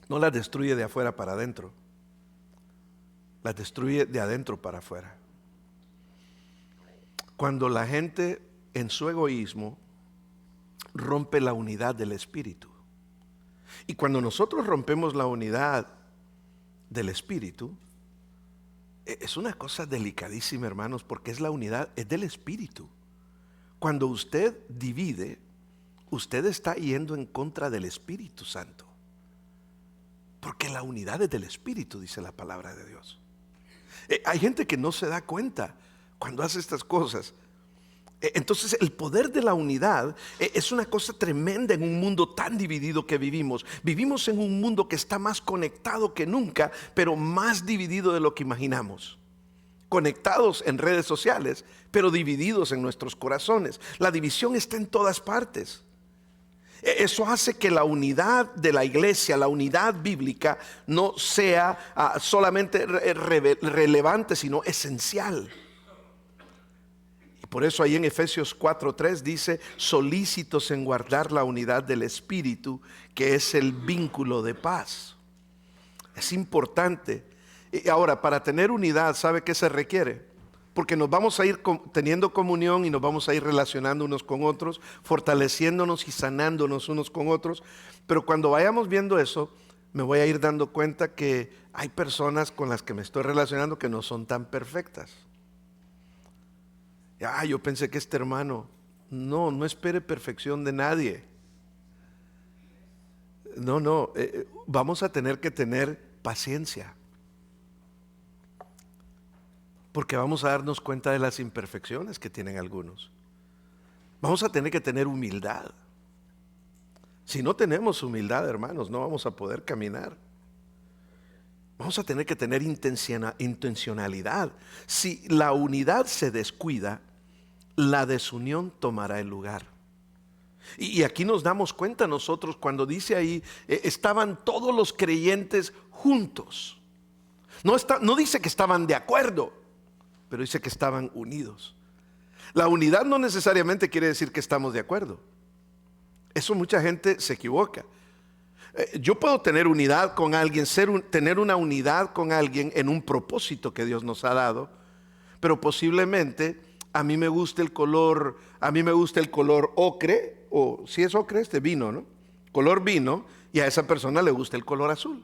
No las destruye de afuera para adentro, las destruye de adentro para afuera. Cuando la gente en su egoísmo rompe la unidad del espíritu, y cuando nosotros rompemos la unidad del espíritu, es una cosa delicadísima, hermanos, porque es la unidad, es del espíritu. Cuando usted divide, usted está yendo en contra del Espíritu Santo, porque la unidad es del espíritu, dice la palabra de Dios. Hay gente que no se da cuenta cuando hace estas cosas. Entonces el poder de la unidad es una cosa tremenda en un mundo tan dividido que vivimos. Vivimos en un mundo que está más conectado que nunca, pero más dividido de lo que imaginamos. Conectados en redes sociales, pero divididos en nuestros corazones. La división está en todas partes. Eso hace que la unidad de la iglesia, la unidad bíblica, no sea solamente relevante, sino esencial. Por eso ahí en Efesios 4:3 dice: solícitos en guardar la unidad del Espíritu, que es el vínculo de paz. Es importante. Y ahora, para tener unidad, ¿sabe qué se requiere? Porque nos vamos a ir teniendo comunión y nos vamos a ir relacionando unos con otros, fortaleciéndonos y sanándonos unos con otros. Pero cuando vayamos viendo eso, me voy a ir dando cuenta que hay personas con las que me estoy relacionando que no son tan perfectas. Yo pensé que este hermano, no espere perfección de nadie. No, vamos a tener que tener paciencia. Porque vamos a darnos cuenta de las imperfecciones que tienen algunos. Vamos a tener que tener humildad. Si no tenemos humildad, hermanos, no vamos a poder caminar. Vamos a tener que tener intencionalidad. Si la unidad se descuida, la desunión tomará el lugar. Y aquí nos damos cuenta nosotros cuando dice ahí, estaban todos los creyentes juntos. No dice que estaban de acuerdo, pero dice que estaban unidos. La unidad no necesariamente quiere decir que estamos de acuerdo. Eso mucha gente se equivoca. Yo puedo tener unidad con alguien, tener una unidad con alguien en un propósito que Dios nos ha dado, pero posiblemente a mí me gusta el color ocre, o si es ocre, vino, ¿no? Color vino, y a esa persona le gusta el color azul.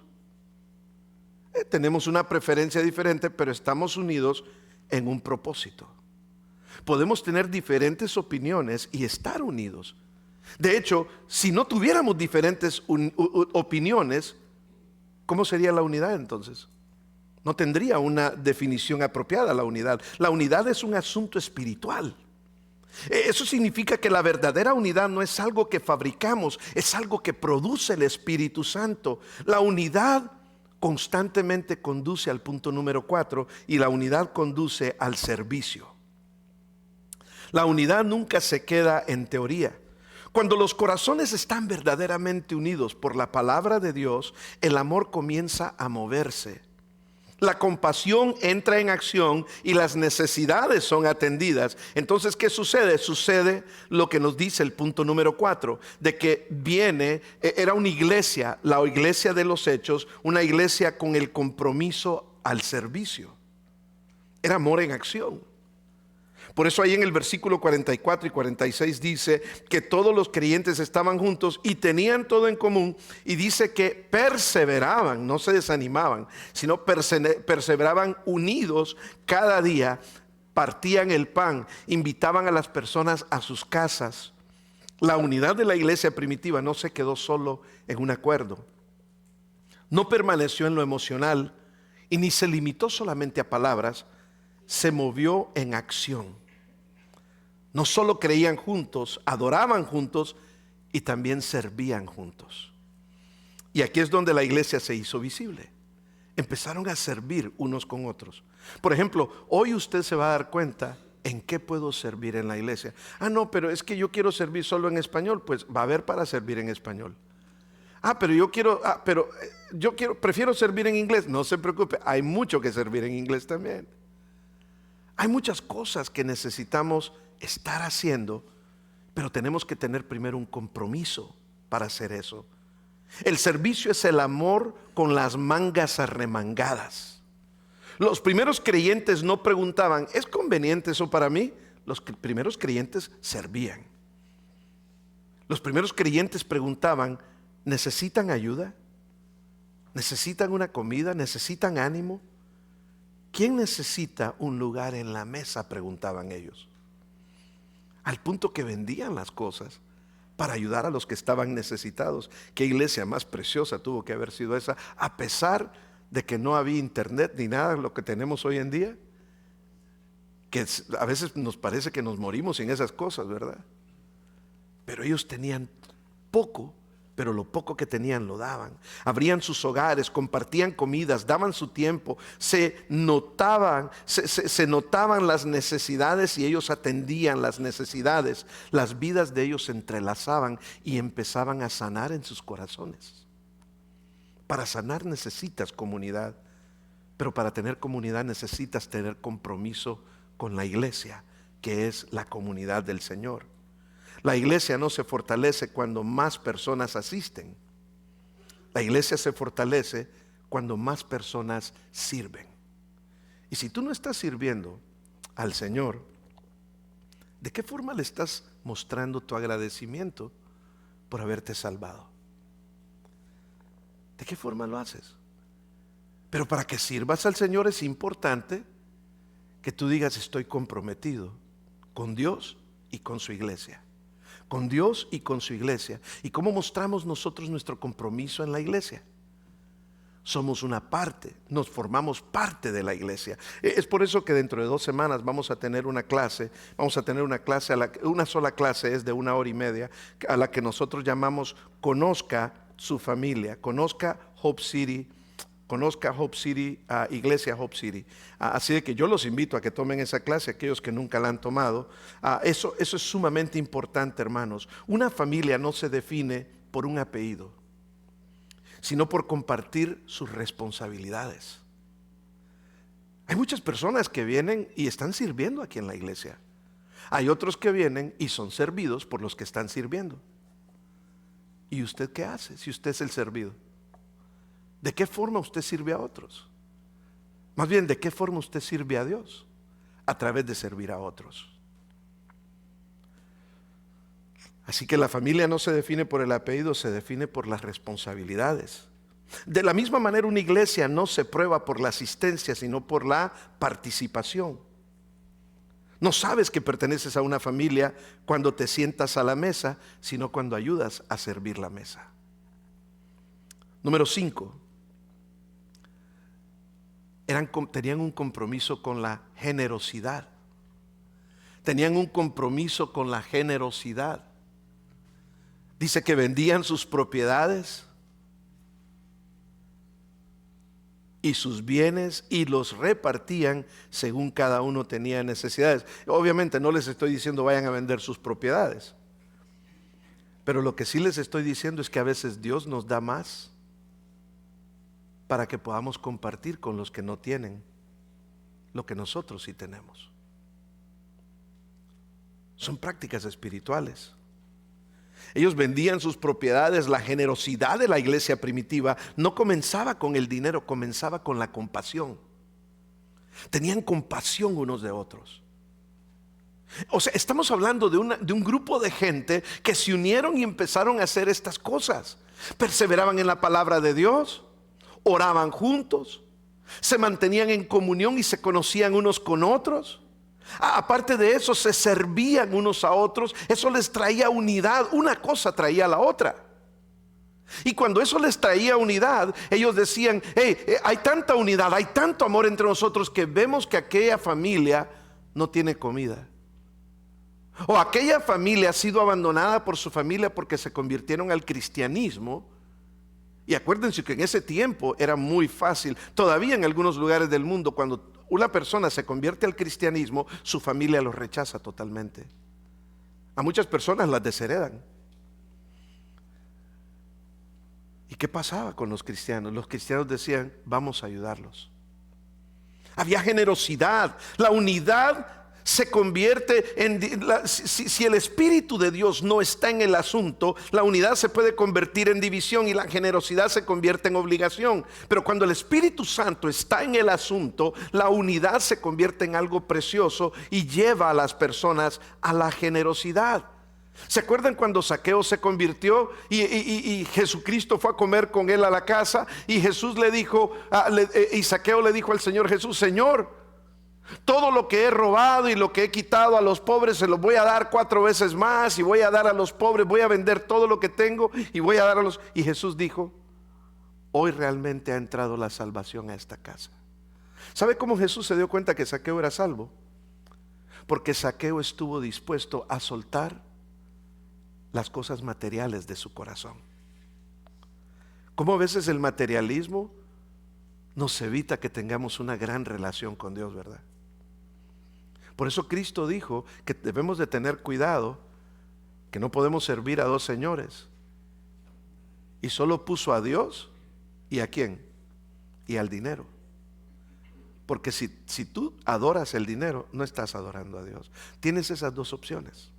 Tenemos una preferencia diferente, pero estamos unidos en un propósito. Podemos tener diferentes opiniones y estar unidos. De hecho, si no tuviéramos diferentes opiniones, ¿cómo sería la unidad entonces? No tendría una definición apropiada la unidad. La unidad es un asunto espiritual. Eso significa que la verdadera unidad no es algo que fabricamos, es algo que produce el Espíritu Santo. La unidad constantemente conduce al punto número 4, y la unidad conduce al servicio. La unidad nunca se queda en teoría. Cuando los corazones están verdaderamente unidos por la palabra de Dios, el amor comienza a moverse. La compasión entra en acción y las necesidades son atendidas. Entonces, ¿qué sucede? Sucede lo que nos dice el punto número 4, de que era una iglesia, la iglesia de los Hechos, una iglesia con el compromiso al servicio. Era amor en acción. Por eso ahí en el versículo 44 y 46 dice que todos los creyentes estaban juntos y tenían todo en común, y dice que perseveraban, no se desanimaban, sino perseveraban unidos cada día, partían el pan, invitaban a las personas a sus casas. La unidad de la iglesia primitiva no se quedó solo en un acuerdo, no permaneció en lo emocional y ni se limitó solamente a palabras, se movió en acción. No solo creían juntos, adoraban juntos y también servían juntos. Y aquí es donde la iglesia se hizo visible. Empezaron a servir unos con otros. Por ejemplo, hoy usted se va a dar cuenta en qué puedo servir en la iglesia. No, pero es que yo quiero servir solo en español. Pues va a haber para servir en español. Pero prefiero servir en inglés. No se preocupe, hay mucho que servir en inglés también. Hay muchas cosas que necesitamos estar haciendo, pero tenemos que tener primero un compromiso para hacer eso. El servicio es el amor con las mangas arremangadas. Los primeros creyentes no preguntaban, ¿es conveniente eso para mí? Los primeros creyentes servían. Los primeros creyentes preguntaban, ¿necesitan ayuda? ¿Necesitan una comida? ¿Necesitan ánimo? ¿Quién necesita un lugar en la mesa?, preguntaban ellos. Al punto que vendían las cosas para ayudar a los que estaban necesitados. Qué iglesia más preciosa tuvo que haber sido esa, a pesar de que no había internet ni nada de lo que tenemos hoy en día. que a veces nos parece que nos morimos en esas cosas, ¿verdad? Pero ellos tenían poco, pero lo poco que tenían lo daban. Abrían sus hogares, compartían comidas, daban su tiempo, se notaban las necesidades y ellos atendían las necesidades. Las vidas de ellos se entrelazaban y empezaban a sanar en sus corazones. Para sanar necesitas comunidad, pero para tener comunidad necesitas tener compromiso con la iglesia, que es la comunidad del Señor. La iglesia no se fortalece cuando más personas asisten. La iglesia se fortalece cuando más personas sirven. Y si tú no estás sirviendo al Señor, ¿de qué forma le estás mostrando tu agradecimiento por haberte salvado? ¿De qué forma lo haces? Pero para que sirvas al Señor es importante que tú digas: estoy comprometido con Dios y con su iglesia. Con Dios y con su iglesia. ¿Y cómo mostramos nosotros nuestro compromiso en la iglesia? Somos una parte, nos formamos parte de la iglesia. Es por eso que dentro de 2 semanas vamos a tener una clase. Una sola clase es de 1 hora y media, a la que nosotros llamamos Conozca su familia, conozca Hope City, Iglesia Hope City. Así de que yo los invito a que tomen esa clase, aquellos que nunca la han tomado. Eso es sumamente importante, hermanos. Una familia no se define por un apellido, sino por compartir sus responsabilidades. Hay muchas personas que vienen y están sirviendo aquí en la iglesia. Hay otros que vienen y son servidos por los que están sirviendo. ¿Y usted qué hace si usted es el servido? ¿De qué forma usted sirve a otros? Más bien, ¿de qué forma usted sirve a Dios? A través de servir a otros. Así que la familia no se define por el apellido, se define por las responsabilidades. De la misma manera, una iglesia no se prueba por la asistencia, sino por la participación. No sabes que perteneces a una familia cuando te sientas a la mesa, sino cuando ayudas a servir la mesa. Número 5. Tenían un compromiso con la generosidad. Tenían un compromiso con la generosidad. Dice que vendían sus propiedades y sus bienes y los repartían según cada uno tenía necesidades. Obviamente no les estoy diciendo vayan a vender sus propiedades, pero lo que sí les estoy diciendo es que a veces Dios nos da más para que podamos compartir con los que no tienen lo que nosotros sí tenemos. Son prácticas espirituales. Ellos vendían sus propiedades. La generosidad de la iglesia primitiva no comenzaba con el dinero, comenzaba con la compasión. Tenían compasión unos de otros. O sea, estamos hablando de un grupo de gente que se unieron y empezaron a hacer estas cosas. Perseveraban en la palabra de Dios, oraban juntos, se mantenían en comunión y se conocían unos con otros. Aparte de eso, se servían unos a otros. Eso les traía unidad. Una cosa traía a la otra. Y cuando eso les traía unidad, ellos decían: hay tanta unidad, hay tanto amor entre nosotros, que vemos que aquella familia no tiene comida, o aquella familia ha sido abandonada por su familia porque se convirtieron al cristianismo. Y acuérdense que en ese tiempo era muy fácil. Todavía en algunos lugares del mundo, cuando una persona se convierte al cristianismo, su familia los rechaza totalmente. A muchas personas las desheredan. ¿Y qué pasaba con los cristianos? Los cristianos decían: vamos a ayudarlos. Había generosidad. La unidad se convierte en... Si el Espíritu de Dios no está en el asunto, la unidad se puede convertir en división y la generosidad se convierte en obligación. Pero cuando el Espíritu Santo está en el asunto, la unidad se convierte en algo precioso y lleva a las a la generosidad. ¿Se acuerdan cuando Zaqueo se convirtió y Jesucristo fue a comer con él a la casa? Y Jesús le dijo, y Zaqueo le dijo al Señor Jesús: Señor, todo lo que he robado y lo que he quitado a los pobres se los voy a dar 4 veces más, y voy a dar a los pobres, voy a vender todo lo que tengo y voy a dar a los... Y Jesús dijo: hoy realmente ha entrado la salvación a esta casa. ¿Sabe cómo Jesús se dio cuenta que Zaqueo era salvo? Porque Zaqueo estuvo dispuesto a soltar las cosas materiales de su corazón. Como a veces el materialismo nos evita que tengamos una gran relación con Dios, ¿verdad? Por eso Cristo dijo que debemos de tener cuidado, que no podemos servir a dos señores. Y solo puso a Dios y ¿a quién? Y al dinero. Porque si tú adoras el dinero, no estás adorando a Dios. Tienes esas dos opciones.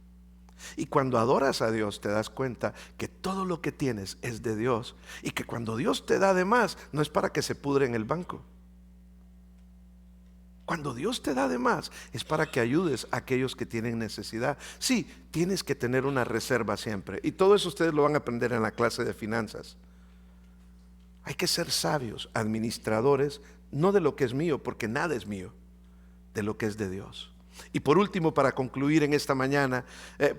Y cuando adoras a Dios te das cuenta que todo lo que tienes es de Dios, y que cuando Dios te da de más, no es para que se pudre en el banco. Cuando Dios te da de más, es para que ayudes a aquellos que tienen necesidad. Sí, tienes que tener una reserva siempre. Y todo eso ustedes lo van a aprender en la clase de finanzas. Hay que ser sabios, administradores, no de lo que es mío, porque nada es mío, de lo que es de Dios. Y por último, para concluir en esta mañana,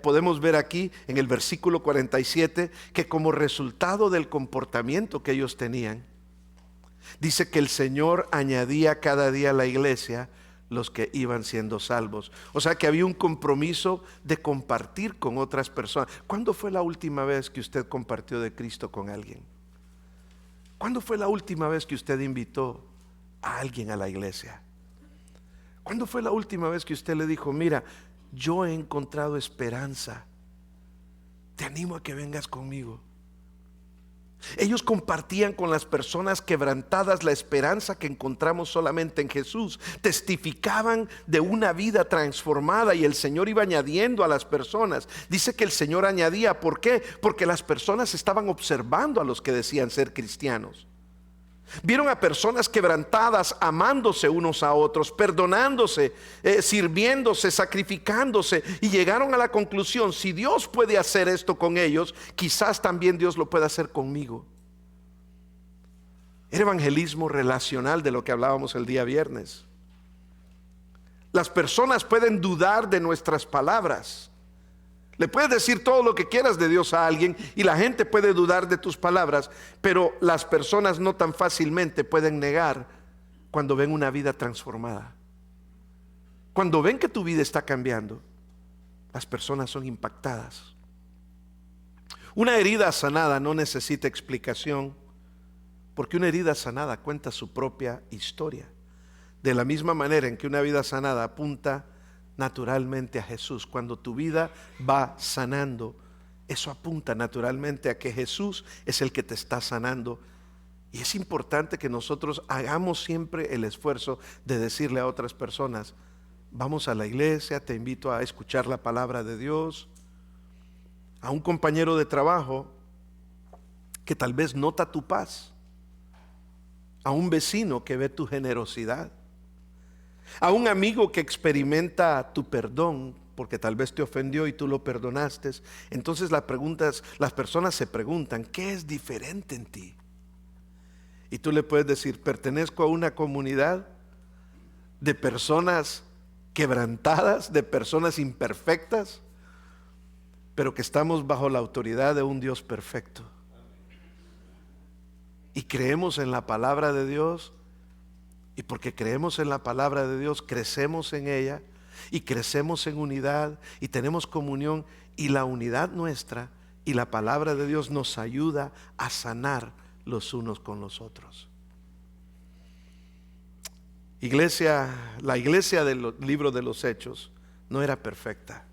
podemos ver aquí en el versículo 47 que como resultado del comportamiento que ellos tenían, dice que el Señor añadía cada día a la iglesia los que iban siendo salvos. O sea que había un compromiso de compartir con otras personas. ¿Cuándo fue la última vez que usted compartió de Cristo con alguien? ¿Cuándo fue la última vez que usted invitó a alguien a la iglesia? ¿Cuándo fue la última vez que usted le dijo, mira, yo he encontrado esperanza, te animo a que vengas conmigo? Ellos compartían con las personas quebrantadas la esperanza que encontramos solamente en Jesús. Testificaban de una vida transformada y el Señor iba añadiendo a las personas. Dice que el Señor añadía, ¿por qué? Porque las personas estaban observando a los que decían ser cristianos. Vieron a personas quebrantadas, amándose unos a otros, perdonándose, sirviéndose, sacrificándose, y llegaron a la conclusión, si Dios puede hacer esto con ellos, quizás también Dios lo pueda hacer conmigo. Era evangelismo relacional de lo que hablábamos el día viernes. Las personas pueden dudar de nuestras palabras. Le puedes decir todo lo que quieras de Dios a alguien y la gente puede dudar de tus palabras, pero las personas no tan fácilmente pueden negar cuando ven una vida transformada. Cuando ven que tu vida está cambiando, las personas son impactadas. Una herida sanada no necesita explicación, porque una herida sanada cuenta su propia historia. De la misma manera en que una vida sanada apunta naturalmente a Jesús. Cuando tu vida va sanando, eso apunta naturalmente a que Jesús es el que te está sanando. Y es importante que nosotros hagamos siempre el esfuerzo de decirle a otras personas, vamos a la iglesia, te invito a escuchar la palabra de Dios. A un compañero de trabajo que tal vez nota tu paz, a un vecino que ve tu generosidad, a un amigo que experimenta tu perdón porque tal vez te ofendió y tú lo perdonaste. Entonces las personas se preguntan, ¿qué es diferente en ti? Y tú le puedes decir, pertenezco a una comunidad de personas quebrantadas, de personas imperfectas, pero que estamos bajo la autoridad de un Dios perfecto. Y creemos en la palabra de Dios. Y porque creemos en la palabra de Dios, crecemos en ella y crecemos en unidad y tenemos comunión, y la unidad nuestra y la palabra de Dios nos ayuda a sanar los unos con los otros. La iglesia del libro de los Hechos no era perfecta.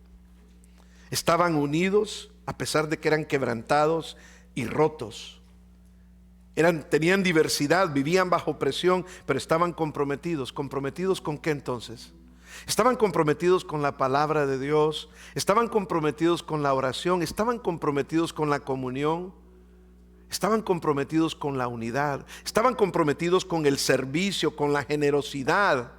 Estaban unidos a pesar de que eran quebrantados y rotos. Tenían diversidad, vivían bajo presión, pero estaban comprometidos. ¿Comprometidos con qué entonces? Estaban comprometidos con la palabra de Dios, estaban comprometidos con la oración, estaban comprometidos con la comunión, estaban comprometidos con la unidad, estaban comprometidos con el servicio, con la generosidad,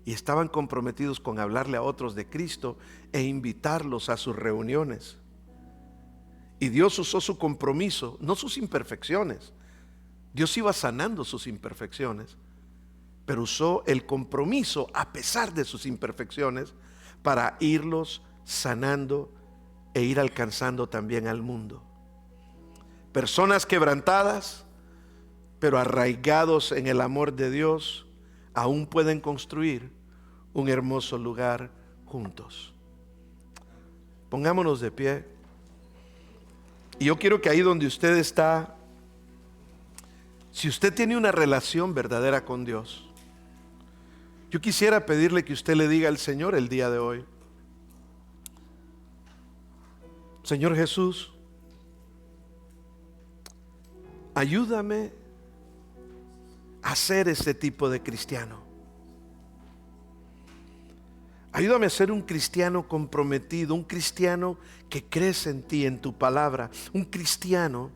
y estaban comprometidos con hablarle a otros de Cristo e invitarlos a sus reuniones. Y Dios usó su compromiso, no sus imperfecciones. Dios iba sanando sus imperfecciones, pero usó el compromiso a pesar de sus imperfecciones para irlos sanando e ir alcanzando también al mundo. Personas quebrantadas, pero arraigados en el amor de Dios, aún pueden construir un hermoso lugar juntos. Pongámonos de pie. Y yo quiero que ahí donde usted está, si usted tiene una relación verdadera con Dios, yo quisiera pedirle que usted le diga al Señor el día de hoy: Señor Jesús, ayúdame a ser este tipo de cristiano. Ayúdame a ser un cristiano comprometido, un cristiano que crece en ti, en tu palabra, un cristiano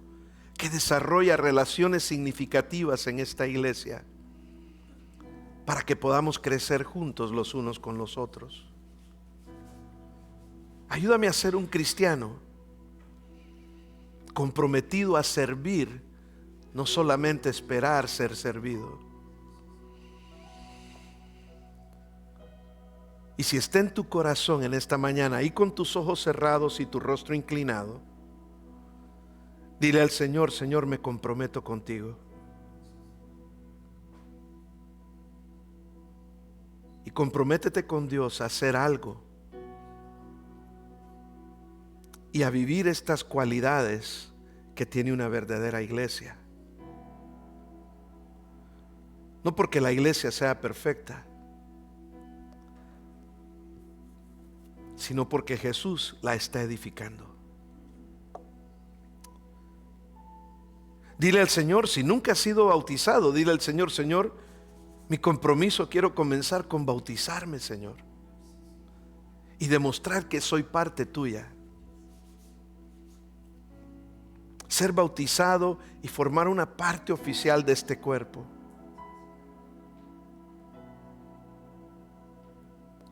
que desarrolla relaciones significativas en esta iglesia para que podamos crecer juntos los unos con los otros. Ayúdame a ser un cristiano comprometido a servir, no solamente esperar ser servido. Y si está en tu corazón en esta mañana, ahí con tus ojos cerrados y tu rostro inclinado, dile al Señor: Señor, me comprometo contigo. Y comprométete con Dios a hacer algo y a vivir estas cualidades que tiene una verdadera iglesia. No porque la iglesia sea perfecta, sino porque Jesús la está edificando. Dile al Señor, si nunca has sido bautizado, dile al Señor: Señor, mi compromiso, quiero comenzar con bautizarme, Señor, y demostrar que soy parte tuya. Ser bautizado y formar una parte oficial de este cuerpo,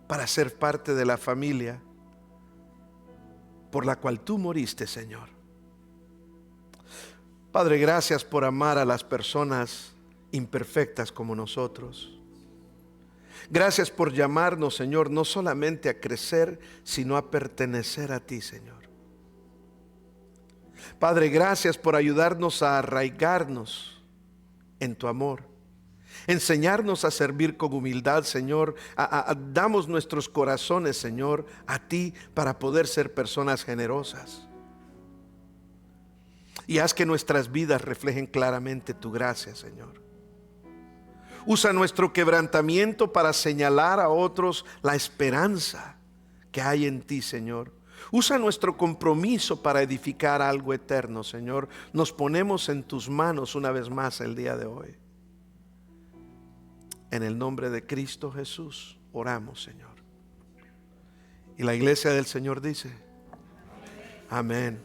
para ser parte de la familia por la cual tú moriste, Señor. Padre, gracias por amar a las personas imperfectas como nosotros. Gracias por llamarnos, Señor, no solamente a crecer, sino a pertenecer a ti, Señor. Padre, gracias por ayudarnos a arraigarnos en tu amor. Enseñarnos a servir con humildad, Señor. Damos nuestros corazones, Señor, a ti para poder ser personas generosas. Y haz que nuestras vidas reflejen claramente tu gracia, Señor. Usa nuestro quebrantamiento para señalar a otros la esperanza que hay en ti, Señor. Usa nuestro compromiso para edificar algo eterno, Señor. Nos ponemos en tus manos una vez más el día de hoy. En el nombre de Cristo Jesús oramos, Señor. Y la iglesia del Señor dice: amén.